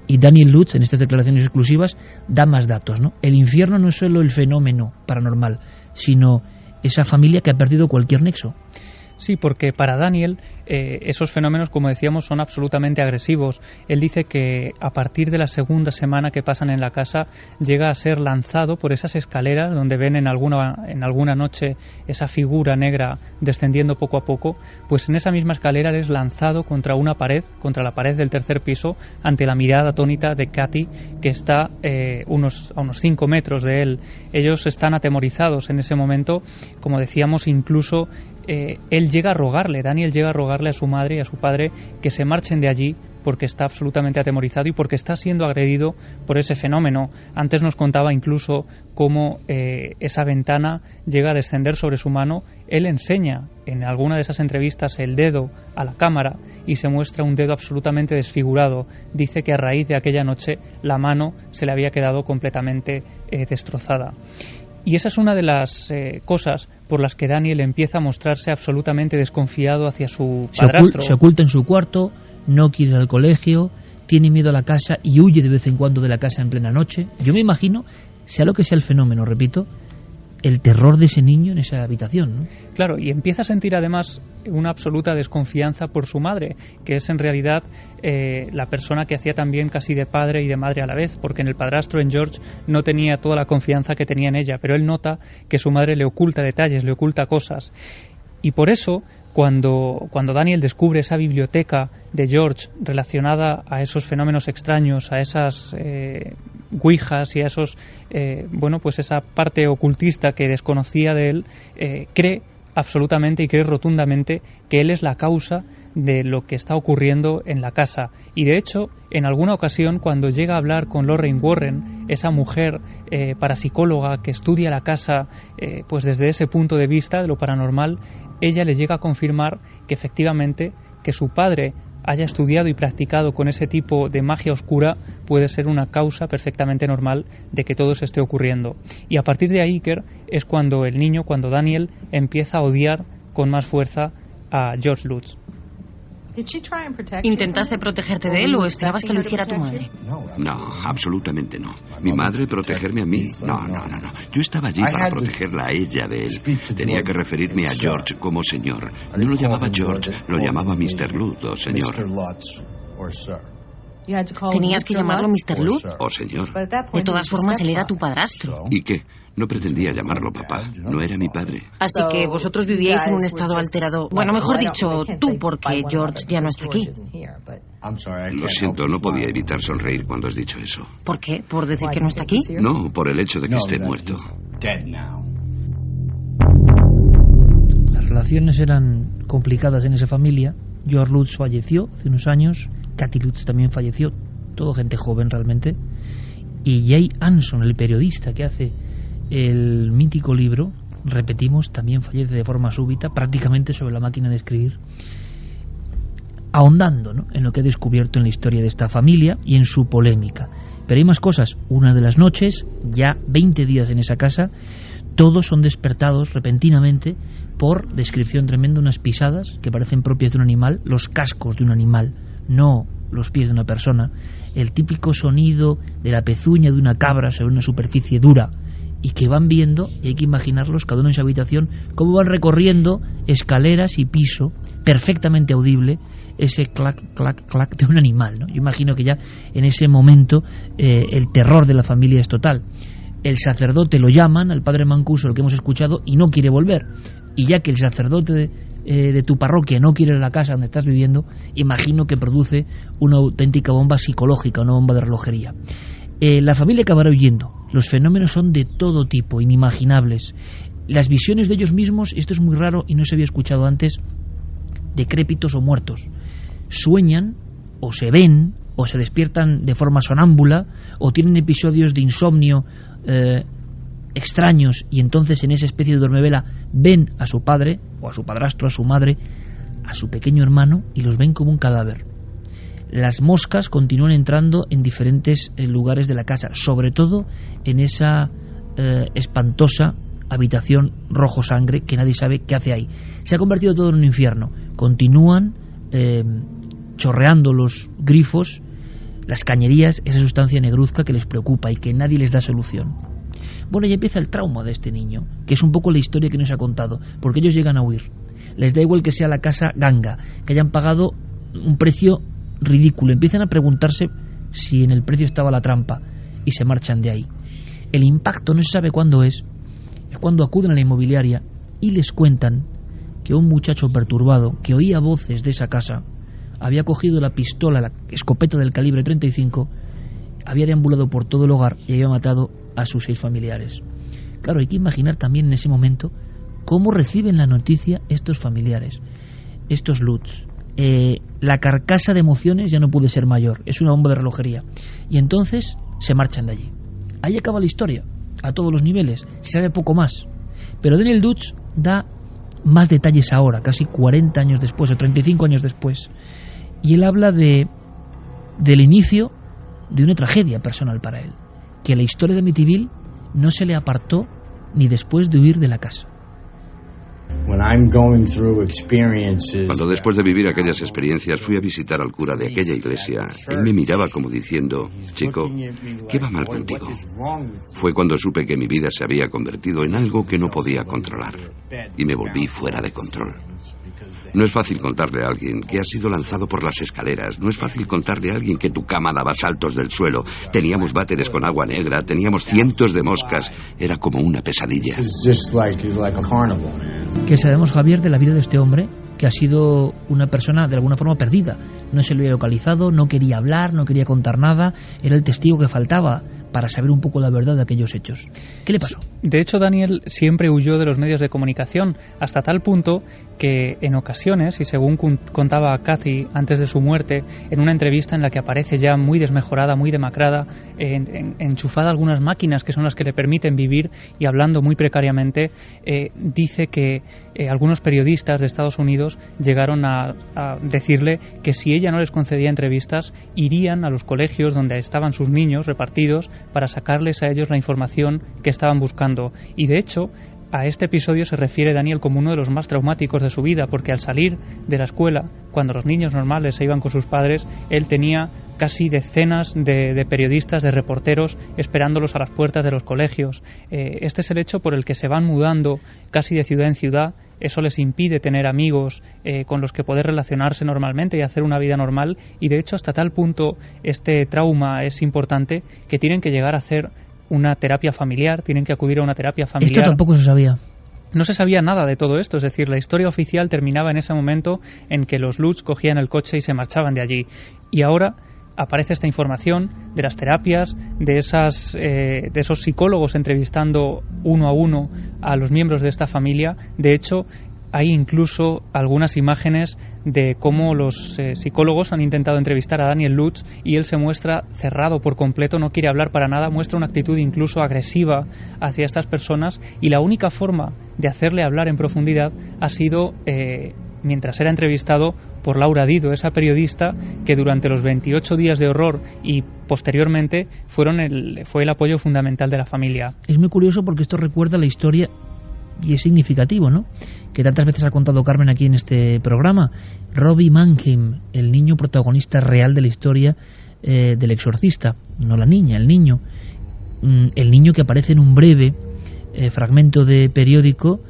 Y Daniel Lutz, en estas declaraciones exclusivas, da más datos, ¿no? El infierno no es solo el fenómeno paranormal, sino esa familia que ha perdido cualquier nexo. Sí, porque para Daniel esos fenómenos, como decíamos, son absolutamente agresivos. Él dice que a partir de la segunda semana que pasan en la casa llega a ser lanzado por esas escaleras donde ven en alguna noche esa figura negra descendiendo poco a poco. Pues en esa misma escalera es lanzado contra una pared, contra la pared del tercer piso, ante la mirada atónita de Kathy, que está a unos 5 metros de él. Ellos están atemorizados en ese momento. Como decíamos, incluso Daniel llega a rogarle a su madre y a su padre que se marchen de allí porque está absolutamente atemorizado y porque está siendo agredido por ese fenómeno. Antes nos contaba incluso cómo esa ventana llega a descender sobre su mano. Él enseña en alguna de esas entrevistas el dedo a la cámara y se muestra un dedo absolutamente desfigurado. Dice que a raíz de aquella noche la mano se le había quedado completamente destrozada. Y esa es una de las cosas por las que Daniel empieza a mostrarse absolutamente desconfiado hacia su padrastro. Se oculta en su cuarto, no quiere ir al colegio, tiene miedo a la casa y huye de vez en cuando de la casa en plena noche. Yo me imagino, sea lo que sea el fenómeno, repito, el terror de ese niño en esa habitación, ¿no? Claro, y empieza a sentir además una absoluta desconfianza por su madre, que es en realidad la persona que hacía también casi de padre y de madre a la vez, porque en el padrastro, en George, no tenía toda la confianza que tenía en ella, pero él nota que su madre le oculta detalles, le oculta cosas. Y por eso, Cuando Daniel descubre esa biblioteca de George relacionada a esos fenómenos extraños, a esas ouijas y a esos pues esa parte ocultista que desconocía de él, cree absolutamente y cree rotundamente que él es la causa de lo que está ocurriendo en la casa. Y de hecho, en alguna ocasión, cuando llega a hablar con Lorraine Warren, esa mujer parapsicóloga que estudia la casa pues desde ese punto de vista de lo paranormal, ella le llega a confirmar que efectivamente que su padre haya estudiado y practicado con ese tipo de magia oscura puede ser una causa perfectamente normal de que todo se esté ocurriendo. Y a partir de ahí, Iker, es cuando el niño, cuando Daniel, empieza a odiar con más fuerza a George Lutz. ¿Intentaste protegerte de él o esperabas que lo hiciera tu madre? No, absolutamente no. ¿Mi madre protegerme a mí? No. Yo estaba allí para protegerla a ella de él. Tenía que referirme a George como señor. No lo llamaba George, lo llamaba Mr. Lutz o señor. ¿Tenías que llamarlo Mr. Lutz? O señor. De todas formas, él era tu padrastro. ¿Y qué? No pretendía llamarlo papá. No era mi padre. Así que vosotros vivíais en un estado alterado. Bueno, mejor dicho, tú, porque George ya no está aquí. Lo siento, no podía evitar sonreír cuando has dicho eso. ¿Por qué? ¿Por decir que no está aquí? No, por el hecho de que esté muerto. Las relaciones eran complicadas en esa familia. George Lutz falleció hace unos años. Kathy Lutz también falleció. Todo gente joven realmente. Y Jay Anson, el periodista que hace el mítico libro, repetimos, también fallece de forma súbita, prácticamente sobre la máquina de escribir, ahondando, ¿no?, en lo que he descubierto en la historia de esta familia y en su polémica. Pero hay más cosas. Una de las noches, ya 20 días en esa casa, todos son despertados repentinamente por, descripción tremenda, unas pisadas que parecen propias de un animal, los cascos de un animal, no los pies de una persona, el típico sonido de la pezuña de una cabra sobre una superficie dura, y que van viendo, y hay que imaginarlos cada uno en su habitación, cómo van recorriendo escaleras y piso, perfectamente audible, ese clac, clac, clac de un animal, ¿no? Yo imagino que ya en ese momento el terror de la familia es total. El sacerdote lo llaman, al padre Mancuso, el que hemos escuchado, y no quiere volver. Y ya que el sacerdote de tu parroquia no quiere ir a la casa donde estás viviendo, imagino que produce una auténtica bomba psicológica, una bomba de relojería. La familia acabará huyendo. Los fenómenos son de todo tipo, inimaginables. Las visiones de ellos mismos, esto es muy raro y no se había escuchado antes, decrépitos o muertos. Sueñan, o se ven, o se despiertan de forma sonámbula, o tienen episodios de insomnio extraños, y entonces en esa especie de duermevela ven a su padre, o a su padrastro, a su madre, a su pequeño hermano, y los ven como un cadáver. Las moscas continúan entrando en diferentes lugares de la casa, sobre todo en esa espantosa habitación rojo sangre que nadie sabe qué hace ahí. Se ha convertido todo en un infierno. Continúan chorreando los grifos, las cañerías, esa sustancia negruzca que les preocupa y que nadie les da solución. Bueno, ya empieza el trauma de este niño, que es un poco la historia que nos ha contado, porque ellos llegan a huir. Les da igual que sea la casa ganga, que hayan pagado un precio ridículo. Empiezan a preguntarse si en el precio estaba la trampa y se marchan de ahí. El impacto no se sabe cuándo es cuando acuden a la inmobiliaria y les cuentan que un muchacho perturbado que oía voces de esa casa había cogido la pistola, la escopeta del calibre 35, había deambulado por todo el hogar y había matado a sus 6 familiares. Claro, hay que imaginar también en ese momento cómo reciben la noticia estos familiares, estos Lutz. La carcasa de emociones ya no puede ser mayor, es una bomba de relojería, y entonces se marchan de allí. Ahí acaba la historia, a todos los niveles, se sabe poco más, pero Daniel Lutz da más detalles ahora, casi 40 años después o 35 años después, y él habla del inicio de una tragedia personal para él, que la historia de Amityville no se le apartó ni después de huir de la casa. Cuando después de vivir aquellas experiencias fui a visitar al cura de aquella iglesia, él me miraba como diciendo: chico, ¿qué va mal contigo? Fue cuando supe que mi vida se había convertido en algo que no podía controlar y me volví fuera de control. No es fácil contarle a alguien que has sido lanzado por las escaleras. No es fácil contarle a alguien que tu cama daba saltos del suelo. Teníamos váteres con agua negra, teníamos cientos de moscas. Era como una pesadilla. ¿Qué sabemos, Javier, de la vida de este hombre que ha sido una persona de alguna forma perdida. No se lo había localizado, no quería hablar, no quería contar nada, era el testigo que faltaba para saber un poco la verdad de aquellos hechos. ¿Qué le pasó? De hecho, Daniel siempre huyó de los medios de comunicación, hasta tal punto que en ocasiones, y según contaba Kathy antes de su muerte, en una entrevista en la que aparece ya muy desmejorada, muy demacrada, enchufada a algunas máquinas que son las que le permiten vivir y hablando muy precariamente, dice que algunos periodistas de Estados Unidos llegaron a decirle que si ella no les concedía entrevistas, irían a los colegios donde estaban sus niños repartidos para sacarles a ellos la información que estaban buscando. Y de hecho, a este episodio se refiere Daniel como uno de los más traumáticos de su vida, porque al salir de la escuela, cuando los niños normales se iban con sus padres, él tenía casi decenas de periodistas, de reporteros, esperándolos a las puertas de los colegios. Este es el hecho por el que se van mudando casi de ciudad en ciudad. Eso les impide tener amigos con los que poder relacionarse normalmente y hacer una vida normal, y de hecho hasta tal punto este trauma es importante que tienen que llegar a hacer una terapia familiar, tienen que acudir a una terapia familiar. Esto tampoco se sabía. No se sabía nada de todo esto, es decir, la historia oficial terminaba en ese momento en que los Lutz cogían el coche y se marchaban de allí. Y ahora aparece esta información de las terapias, de esos psicólogos entrevistando uno a uno a los miembros de esta familia. De hecho, hay incluso algunas imágenes de cómo los psicólogos han intentado entrevistar a Daniel Lutz y él se muestra cerrado por completo, no quiere hablar para nada, muestra una actitud incluso agresiva hacia estas personas, y la única forma de hacerle hablar en profundidad ha sido mientras era entrevistado por Laura Dido, esa periodista que durante los 28 días de horror y posteriormente fue el apoyo fundamental de la familia. Es muy curioso porque esto recuerda la historia, y es significativo, ¿no?, que tantas veces ha contado Carmen aquí en este programa. Robbie Mannheim, el niño protagonista real de la historia del exorcista, no la niña, el niño que aparece en un breve fragmento de periódico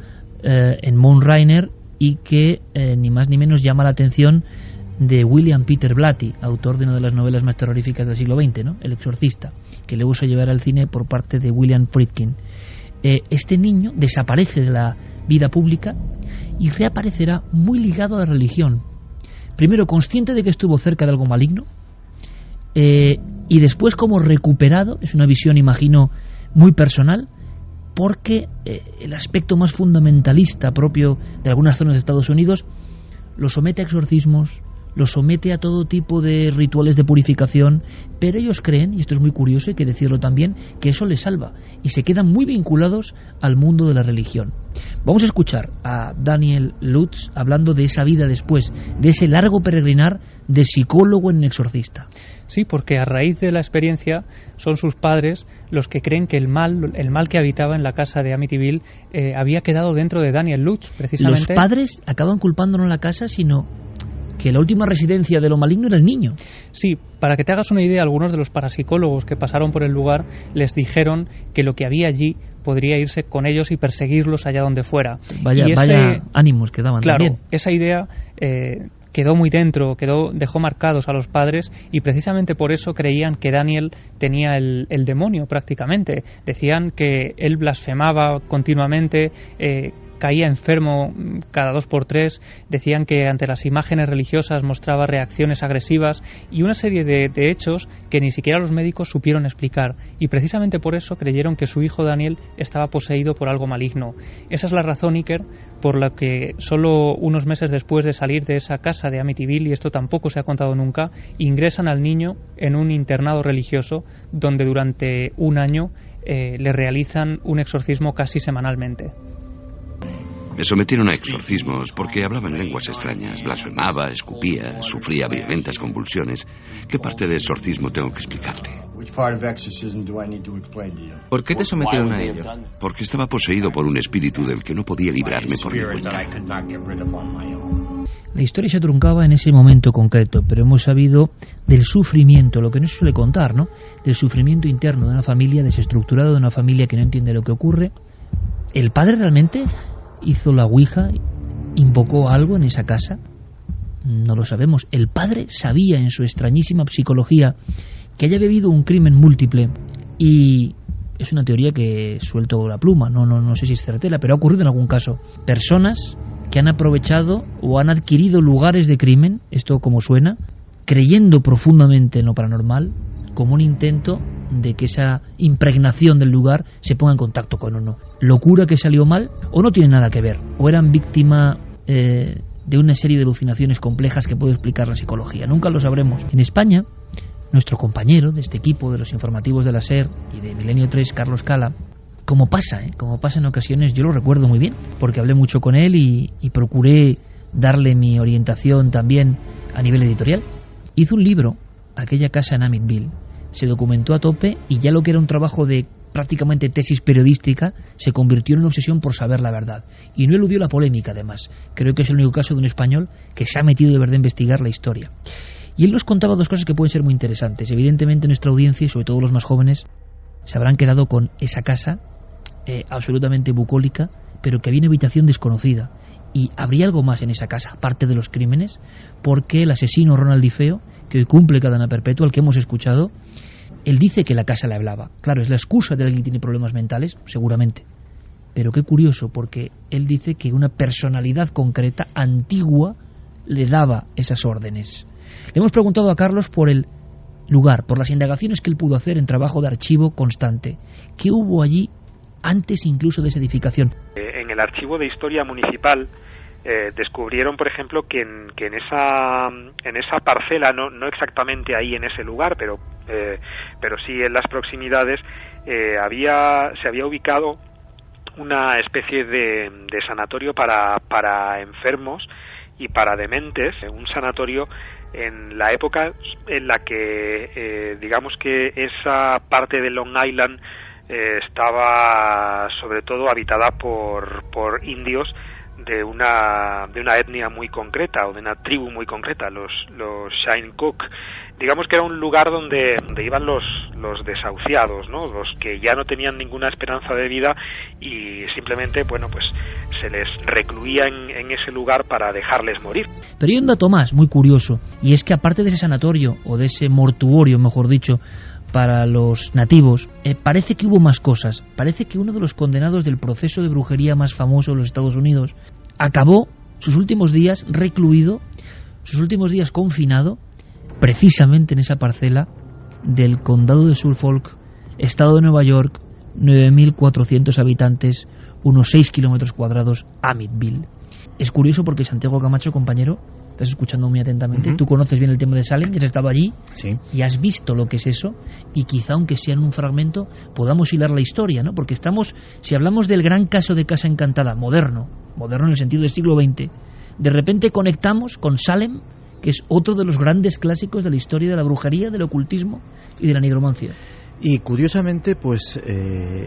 en Mount Rainier, y que ni más ni menos llama la atención de William Peter Blatty, autor de una de las novelas más terroríficas del siglo XX, ¿no?, El exorcista, que luego se llevará al cine por parte de William Friedkin. Este niño desaparece de la vida pública y reaparecerá muy ligado a la religión. Primero consciente de que estuvo cerca de algo maligno, y después como recuperado, es una visión, imagino, muy personal, porque el aspecto más fundamentalista propio de algunas zonas de Estados Unidos lo somete a exorcismos, lo somete a todo tipo de rituales de purificación, pero ellos creen, y esto es muy curioso, hay que decirlo también, que eso les salva, y se quedan muy vinculados al mundo de la religión. Vamos a escuchar a Daniel Lutz hablando de esa vida después, de ese largo peregrinar de psicólogo en exorcista. Sí, porque a raíz de la experiencia son sus padres los que creen que el mal que habitaba en la casa de Amityville había quedado dentro de Daniel Lutz, precisamente. Los padres acaban culpando no la casa, sino que la última residencia de lo maligno era el niño. Sí, para que te hagas una idea, algunos de los parapsicólogos que pasaron por el lugar les dijeron que lo que había allí podría irse con ellos y perseguirlos allá donde fuera. Vaya ánimos que daban. Claro, también. Esa idea quedó muy dentro, dejó marcados a los padres, y precisamente por eso creían que Daniel tenía el demonio prácticamente. Decían que él blasfemaba continuamente, caía enfermo cada 2 por 3, decían que ante las imágenes religiosas mostraba reacciones agresivas y una serie de hechos que ni siquiera los médicos supieron explicar, y precisamente por eso creyeron que su hijo Daniel estaba poseído por algo maligno. Esa es la razón, Iker, por la que solo unos meses después de salir de esa casa de Amityville, y esto tampoco se ha contado nunca, ingresan al niño en un internado religioso donde durante un año le realizan un exorcismo casi semanalmente. Me sometieron a exorcismos porque hablaba en lenguas extrañas, blasfemaba, escupía, sufría violentas convulsiones. ¿Qué parte de exorcismo tengo que explicarte? ¿Por qué te sometieron a ello? Porque estaba poseído por un espíritu del que no podía librarme por mi cuenta. La historia se truncaba en ese momento concreto, pero hemos sabido del sufrimiento, lo que no se suele contar, ¿no?, del sufrimiento interno de una familia desestructurada, de una familia que no entiende lo que ocurre. ¿El padre realmente hizo la ouija, invocó algo en esa casa? No lo sabemos. El padre sabía en su extrañísima psicología que haya bebido un crimen múltiple, y es una teoría que suelto la pluma, no sé si es certera, pero ha ocurrido en algún caso. Personas que han aprovechado o han adquirido lugares de crimen, esto como suena, creyendo profundamente en lo paranormal, como un intento de que esa impregnación del lugar se ponga en contacto con uno. Locura que salió mal, o no tiene nada que ver, o eran víctima de una serie de alucinaciones complejas que puede explicar la psicología. Nunca lo sabremos. En España, nuestro compañero de este equipo de los informativos de la SER y de Milenio 3, Carlos Cala, como pasa en ocasiones, yo lo recuerdo muy bien, porque hablé mucho con él y procuré darle mi orientación también a nivel editorial. Hizo un libro, Aquella casa en Amityville, se documentó a tope y ya lo que era un trabajo de prácticamente tesis periodística se convirtió en una obsesión por saber la verdad. Y no eludió la polémica, además. Creo que es el único caso de un español que se ha metido de verdad a investigar la historia. Y él nos contaba dos cosas que pueden ser muy interesantes. Evidentemente nuestra audiencia, y sobre todo los más jóvenes, se habrán quedado con esa casa absolutamente bucólica, pero que había una habitación desconocida. Y habría algo más en esa casa, aparte de los crímenes, porque el asesino Ronald DiFeo, que hoy cumple cadena perpetua, al que hemos escuchado, él dice que la casa le hablaba. Claro, es la excusa de alguien que tiene problemas mentales, seguramente. Pero qué curioso, porque él dice que una personalidad concreta, antigua, le daba esas órdenes. Le hemos preguntado a Carlos por el lugar, por las indagaciones que él pudo hacer en trabajo de archivo constante. ¿Qué hubo allí antes incluso de esa edificación? En el archivo de historia municipal descubrieron, por ejemplo, que en esa parcela, no exactamente ahí en ese lugar, pero sí en las proximidades, se había ubicado una especie de sanatorio para enfermos y para dementes, un sanatorio en la época en la que digamos que esa parte de Long Island estaba sobre todo habitada por indios de una etnia muy concreta o de una tribu muy concreta, los Shinnecock. Digamos que era un lugar donde iban los desahuciados, ¿no? Los que ya no tenían ninguna esperanza de vida y simplemente, pues se les recluía en ese lugar para dejarles morir. Pero hay un dato más muy curioso, y es que aparte de ese sanatorio o de ese mortuorio, mejor dicho, para los nativos, parece que hubo más cosas. Parece que uno de los condenados del proceso de brujería más famoso de los Estados Unidos acabó sus últimos días recluido, sus últimos días confinado, precisamente en esa parcela del condado de Suffolk, estado de Nueva York, 9.400 habitantes, unos 6 kilómetros cuadrados, Amityville. Es curioso porque Santiago Camacho, compañero, estás escuchando muy atentamente, tú conoces bien el tema de Salem, has estado allí, sí, y has visto lo que es eso, y quizá aunque sea en un fragmento podamos hilar la historia, ¿no? Porque si hablamos del gran caso de Casa Encantada, moderno en el sentido del siglo XX, de repente conectamos con Salem, que es otro de los grandes clásicos de la historia de la brujería, del ocultismo y de la nigromancia. Y curiosamente, pues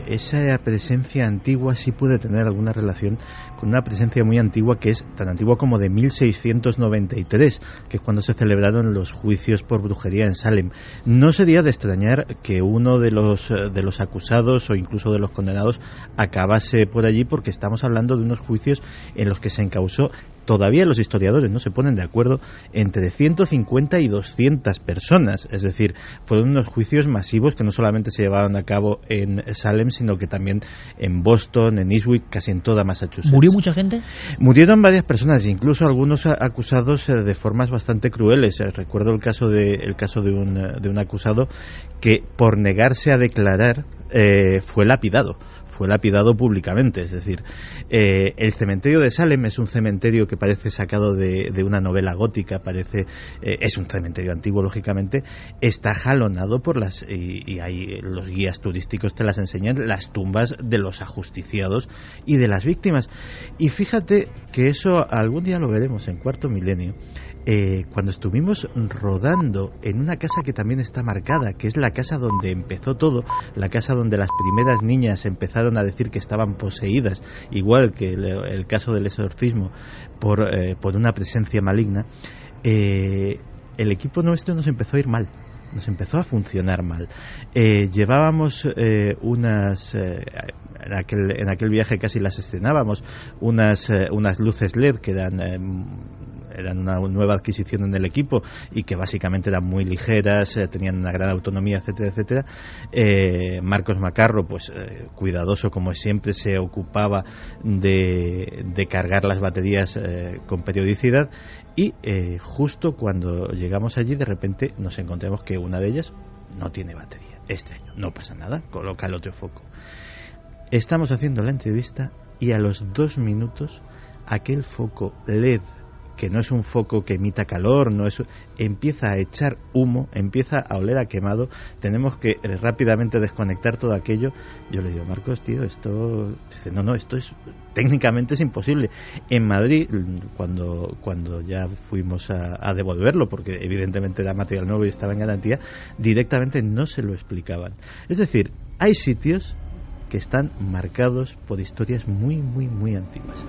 esa presencia antigua sí puede tener alguna relación con una presencia muy antigua, que es tan antigua como de 1693, que es cuando se celebraron los juicios por brujería en Salem. No sería de extrañar que uno de los acusados o incluso de los condenados acabase por allí, porque estamos hablando de unos juicios en los que se encausó, todavía los historiadores no se ponen de acuerdo, entre 150 y 200 personas. Es decir, fueron unos juicios masivos que no solamente se llevaron a cabo en Salem, sino que también en Boston, en Eastwick, casi en toda Massachusetts. ¿Murió mucha gente? Murieron varias personas, incluso algunos acusados de formas bastante crueles. Recuerdo el caso de un acusado que, por negarse a declarar, fue lapidado públicamente. Es decir, el cementerio de Salem es un cementerio que parece sacado de una novela gótica, es un cementerio antiguo, lógicamente, está jalonado por y hay los guías turísticos te las enseñan, las tumbas de los ajusticiados y de las víctimas. Y fíjate que eso algún día lo veremos en Cuarto Milenio. Cuando estuvimos rodando en una casa que también está marcada, que es la casa donde empezó todo, la casa donde las primeras niñas empezaron a decir que estaban poseídas, igual que el caso del exorcismo por una presencia maligna, el equipo nuestro nos empezó a ir mal. Nos empezó a funcionar mal. Llevábamos en aquel viaje casi las estrenábamos, unas luces LED que dan eran una nueva adquisición en el equipo y que básicamente eran muy ligeras, tenían una gran autonomía, etcétera, etcétera. Marcos Macarro, pues cuidadoso como siempre, se ocupaba de cargar las baterías con periodicidad, y justo cuando llegamos allí, de repente nos encontramos que una de ellas no tiene batería. Extraño, no pasa nada, coloca el otro foco. Estamos haciendo la entrevista y a los 2 minutos aquel foco LED, que no es un foco que emita calor, empieza a echar humo, empieza a oler a quemado. Tenemos que rápidamente desconectar todo aquello. Yo le digo, Marcos, tío, esto... Dice, no, esto es... técnicamente es imposible. En Madrid, cuando ya fuimos a devolverlo, porque evidentemente era material nuevo y estaba en garantía, directamente no se lo explicaban. Es decir, hay sitios que están marcados por historias muy, muy, muy antiguas.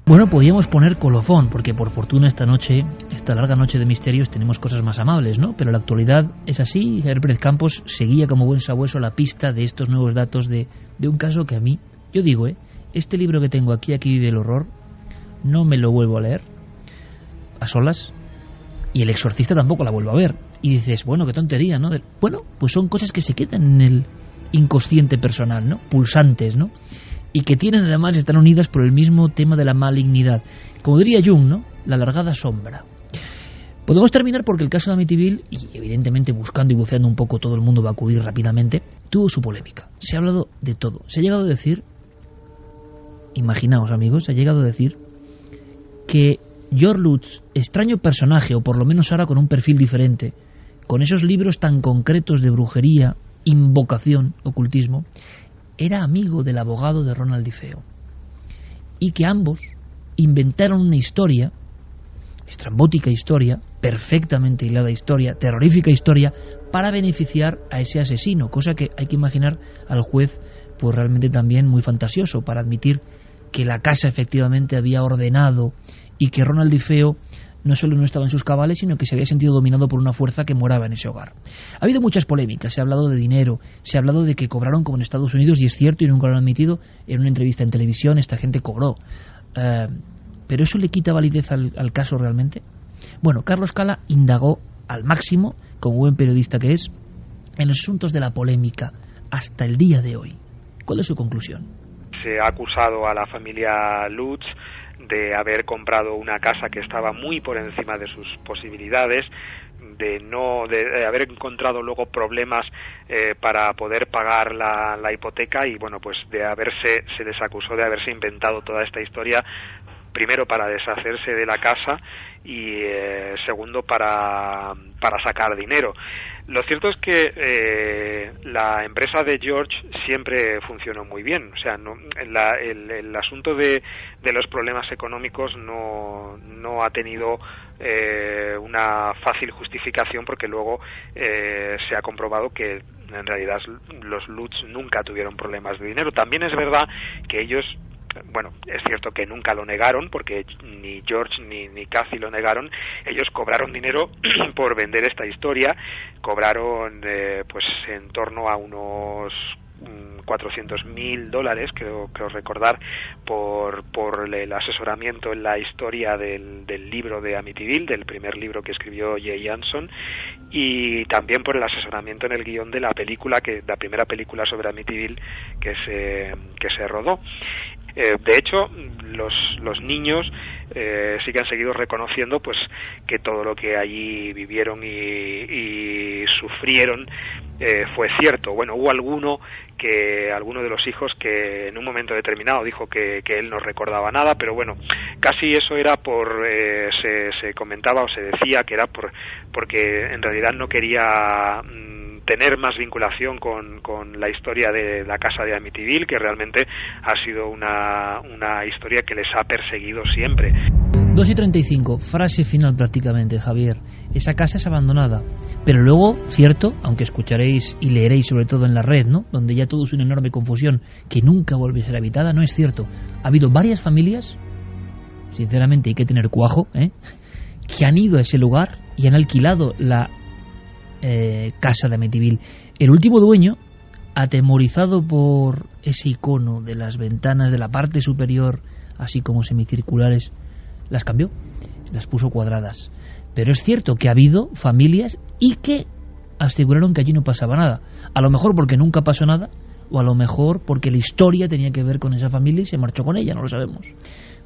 Bueno, podíamos poner colofón, porque por fortuna esta larga noche de misterios, tenemos cosas más amables, ¿no? Pero la actualidad es así. Javier Pérez Campos seguía como buen sabueso la pista de estos nuevos datos de un caso que a mí, yo digo, este libro que tengo aquí vive el horror, no me lo vuelvo a leer a solas, y El exorcista tampoco la vuelvo a ver. Y dices, bueno, qué tontería, ¿no? Bueno, pues son cosas que se quedan en el inconsciente personal, ¿no? Pulsantes, ¿no? Y que están unidas por el mismo tema de la malignidad. Como diría Jung, ¿no? La alargada sombra. Podemos terminar porque el caso de Amityville, y evidentemente buscando y buceando un poco todo el mundo va a acudir rápidamente, tuvo su polémica. Se ha hablado de todo. Se ha llegado a decir, imaginaos amigos, se ha llegado a decir que George Lutz, extraño personaje, o por lo menos ahora con un perfil diferente, con esos libros tan concretos de brujería, invocación, ocultismo, era amigo del abogado de Ronald DeFeo, y que ambos inventaron una historia, estrambótica historia, perfectamente hilada historia, terrorífica historia, para beneficiar a ese asesino, cosa que hay que imaginar al juez pues realmente también muy fantasioso, para admitir que la casa efectivamente había ordenado y que Ronald DeFeo no solo no estaba en sus cabales, sino que se había sentido dominado por una fuerza que moraba en ese hogar. Ha habido muchas polémicas, se ha hablado de dinero, se ha hablado de que cobraron como en Estados Unidos, y es cierto, y nunca lo han admitido, en una entrevista en televisión esta gente cobró. ¿Pero eso le quita validez al caso realmente? Bueno, Carlos Cala indagó al máximo, como buen periodista que es, en los asuntos de la polémica hasta el día de hoy. ¿Cuál es su conclusión? Se ha acusado a la familia Lutz de haber comprado una casa que estaba muy por encima de sus posibilidades, de haber encontrado luego problemas para poder pagar la hipoteca, y bueno, pues se les acusó de haberse inventado toda esta historia, primero para deshacerse de la casa y segundo para sacar dinero. Lo cierto es que la empresa de George siempre funcionó muy bien. O sea, el asunto de los problemas económicos no ha tenido una fácil justificación, porque luego se ha comprobado que en realidad los Lutz nunca tuvieron problemas de dinero. También es verdad que ellos, bueno, es cierto que nunca lo negaron, porque ni George ni Kathy lo negaron. Ellos cobraron dinero por vender esta historia, cobraron pues en torno a unos $400,000, creo recordar, por el asesoramiento en la historia del libro de Amityville, del primer libro que escribió Jay Anson, y también por el asesoramiento en el guión de la primera película sobre Amityville que se rodó. De hecho, los niños sí que han seguido reconociendo pues que todo lo que allí vivieron y sufrieron fue cierto. Bueno, hubo alguno de los hijos que en un momento determinado dijo que él no recordaba nada, pero bueno, casi eso era se comentaba o se decía que era porque en realidad no quería tener más vinculación con la historia de la casa de Amityville, que realmente ha sido una historia que les ha perseguido siempre. 2:35, frase final prácticamente, Javier. Esa casa es abandonada, pero luego, cierto, aunque escucharéis y leeréis sobre todo en la red, ¿no?, donde ya todo es una enorme confusión, que nunca vuelve a ser habitada, no es cierto. Ha habido varias familias, sinceramente hay que tener cuajo, que han ido a ese lugar y han alquilado la casa de Amityville. El último dueño, atemorizado por ese icono de las ventanas de la parte superior así como semicirculares, las cambió, las puso cuadradas. Pero es cierto que ha habido familias y que aseguraron que allí no pasaba nada. A lo mejor porque nunca pasó nada, o a lo mejor porque la historia tenía que ver con esa familia y se marchó con ella, no lo sabemos.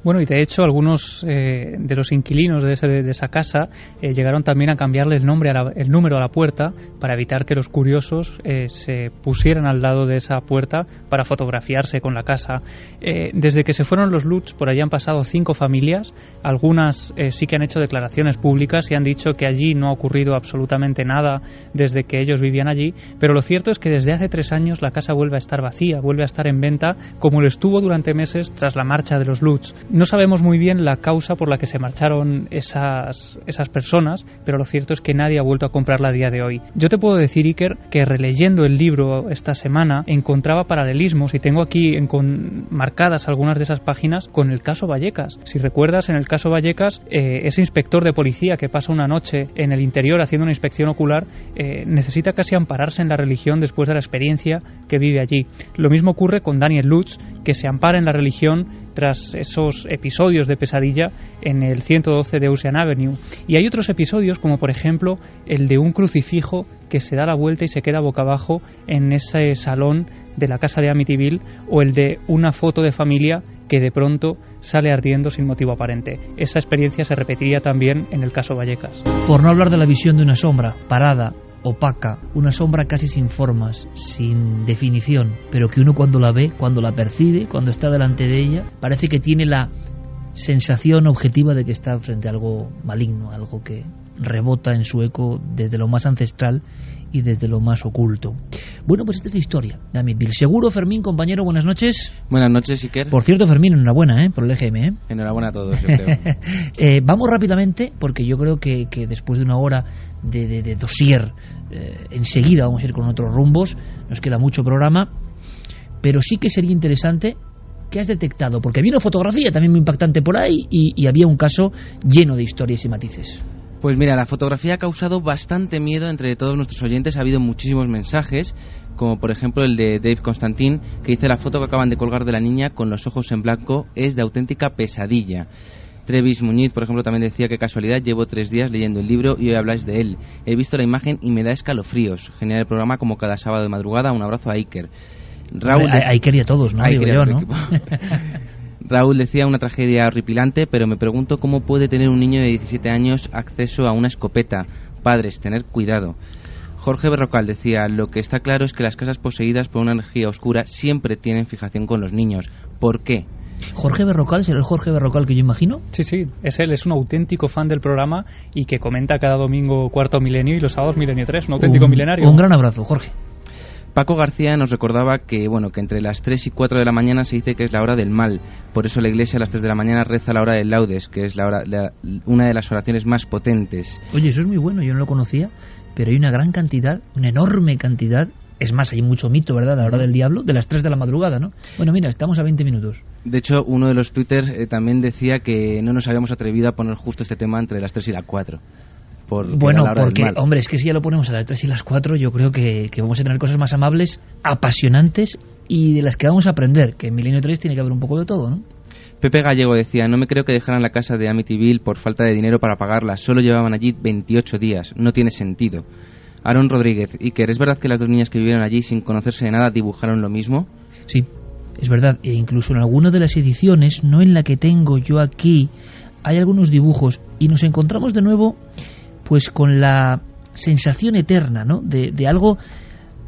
Bueno, y de hecho algunos de los inquilinos de esa casa llegaron también a cambiarle el número a la puerta para evitar que los curiosos se pusieran al lado de esa puerta para fotografiarse con la casa. Desde que se fueron los Lutz, por allí han pasado 5 familias. Algunas sí que han hecho declaraciones públicas y han dicho que allí no ha ocurrido absolutamente nada desde que ellos vivían allí, pero lo cierto es que desde hace 3 años la casa vuelve a estar vacía, vuelve a estar en venta, como lo estuvo durante meses tras la marcha de los Lutz. No sabemos muy bien la causa por la que se marcharon esas personas, pero lo cierto es que nadie ha vuelto a comprarla a día de hoy. Yo te puedo decir, Iker, que releyendo el libro esta semana encontraba paralelismos, y tengo aquí marcadas algunas de esas páginas con el caso Vallecas. Si recuerdas, en el caso Vallecas, ese inspector de policía que pasa una noche en el interior haciendo una inspección ocular necesita casi ampararse en la religión después de la experiencia que vive allí. Lo mismo ocurre con Daniel Lutz, que se ampara en la religión tras esos episodios de pesadilla en el 112 de Ocean Avenue. Y hay otros episodios, como por ejemplo el de un crucifijo que se da la vuelta y se queda boca abajo en ese salón de la casa de Amityville, o el de una foto de familia que de pronto sale ardiendo sin motivo aparente. Esa experiencia se repetiría también en el caso Vallecas. Por no hablar de la visión de una sombra parada, opaca, una sombra casi sin formas, sin definición, pero que uno cuando la ve, cuando la percibe, cuando está delante de ella, parece que tiene la sensación objetiva de que está frente a algo maligno, algo que rebota en su eco desde lo más ancestral y desde lo más oculto. Bueno, pues esta es la historia de Amityville. Seguro, Fermín, compañero, buenas noches. Buenas noches, Iker. Por cierto, Fermín, enhorabuena por el EGM. Enhorabuena a todos, yo creo. Vamos rápidamente, porque yo creo que después de una hora de dossier, enseguida vamos a ir con otros rumbos, nos queda mucho programa, pero sí que sería interesante que has detectado, porque había una fotografía también muy impactante por ahí y había un caso lleno de historias y matices. Pues mira, la fotografía ha causado bastante miedo entre todos nuestros oyentes. Ha habido muchísimos mensajes, como por ejemplo el de Dave Constantin, que dice: la foto que acaban de colgar de la niña con los ojos en blanco es de auténtica pesadilla. Trevis Muñiz, por ejemplo, también decía: qué casualidad, llevo 3 días leyendo el libro y hoy habláis de él. He visto la imagen y me da escalofríos. Genial el programa como cada sábado de madrugada. Un abrazo a Iker. Raúl, a Iker y a todos, ¿no? Digo yo, ¿no? Raúl decía: una tragedia horripilante, pero me pregunto cómo puede tener un niño de 17 años acceso a una escopeta. Padres, tener cuidado. Jorge Berrocal decía: lo que está claro es que las casas poseídas por una energía oscura siempre tienen fijación con los niños. ¿Por qué? ¿Jorge Berrocal será el Jorge Berrocal que yo imagino? Sí, es él, es un auténtico fan del programa y que comenta cada domingo Cuarto Milenio y los sábados Milenio 3, un auténtico milenario. Un gran abrazo, Jorge. Paco García nos recordaba que entre las 3 y 4 de la mañana se dice que es la hora del mal. Por eso la Iglesia a las 3 de la mañana reza la hora del laudes, que es una de las oraciones más potentes. Oye, eso es muy bueno, yo no lo conocía, pero hay una gran cantidad, una enorme cantidad. Es más, hay mucho mito, ¿verdad?, a la hora del diablo, de las 3 de la madrugada, ¿no? Bueno, mira, estamos a 20 minutos. De hecho, uno de los twitters también decía que no nos habíamos atrevido a poner justo este tema entre las 3 y las 4. Bueno, porque, hombre, es que si ya lo ponemos a las 3 y las 4, yo creo que vamos a tener cosas más amables, apasionantes y de las que vamos a aprender, que en Milenio 3 tiene que haber un poco de todo, ¿no? Pepe Gallego decía: no me creo que dejaran la casa de Amityville por falta de dinero para pagarla, solo llevaban allí 28 días, no tiene sentido. Aaron Rodríguez: Iker, ¿es verdad que las 2 niñas que vivieron allí sin conocerse de nada dibujaron lo mismo? Sí, es verdad, e incluso en alguna de las ediciones, no en la que tengo yo aquí, hay algunos dibujos y nos encontramos de nuevo pues con la sensación eterna, ¿no?, de algo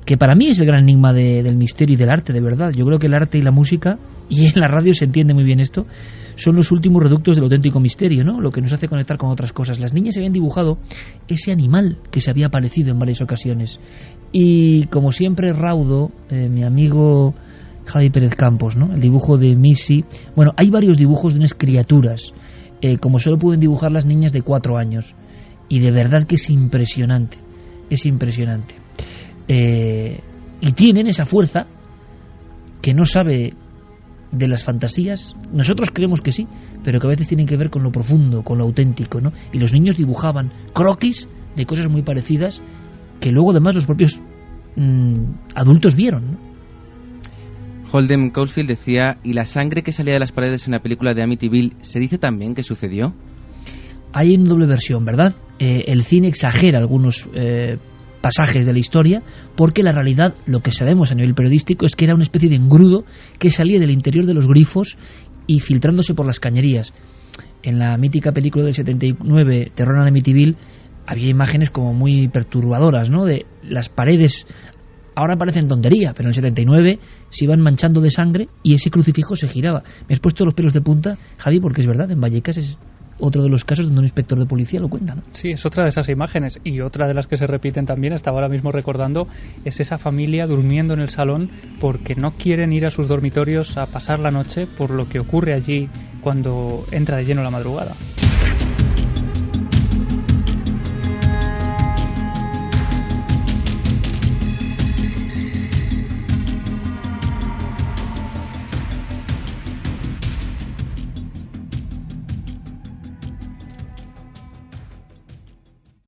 que para mí es el gran enigma del misterio y del arte, de verdad. Yo creo que el arte y la música, y en la radio se entiende muy bien esto, son los últimos reductos del auténtico misterio, ¿no?, lo que nos hace conectar con otras cosas. Las niñas habían dibujado ese animal que se había aparecido en varias ocasiones. Y como siempre raudo, mi amigo Javi Pérez Campos, ¿no?, el dibujo de Missy. Bueno, hay varios dibujos de unas criaturas, como solo pueden dibujar las niñas de 4 años. Y de verdad que es impresionante, y tienen esa fuerza que no sabe de las fantasías. Nosotros creemos que sí, pero que a veces tienen que ver con lo profundo, con lo auténtico, ¿no? Y los niños dibujaban croquis de cosas muy parecidas que luego además los propios adultos vieron, ¿no? Holden Caulfield decía: ¿y la sangre que salía de las paredes en la película de Amityville se dice también que sucedió? Hay una doble versión, ¿verdad? El cine exagera algunos pasajes de la historia, porque la realidad, lo que sabemos a nivel periodístico, es que era una especie de engrudo que salía del interior de los grifos y filtrándose por las cañerías. En la mítica película del 79, Terror en Amityville, había imágenes como muy perturbadoras, ¿no? De las paredes, ahora parecen tontería, pero en el 79 se iban manchando de sangre y ese crucifijo se giraba. Me has puesto los pelos de punta, Javi, porque es verdad, en Vallecas es otro de los casos donde un inspector de policía lo cuenta, ¿no? Sí, es otra de esas imágenes, y otra de las que se repiten también, estaba ahora mismo recordando, es esa familia durmiendo en el salón porque no quieren ir a sus dormitorios a pasar la noche por lo que ocurre allí cuando entra de lleno la madrugada.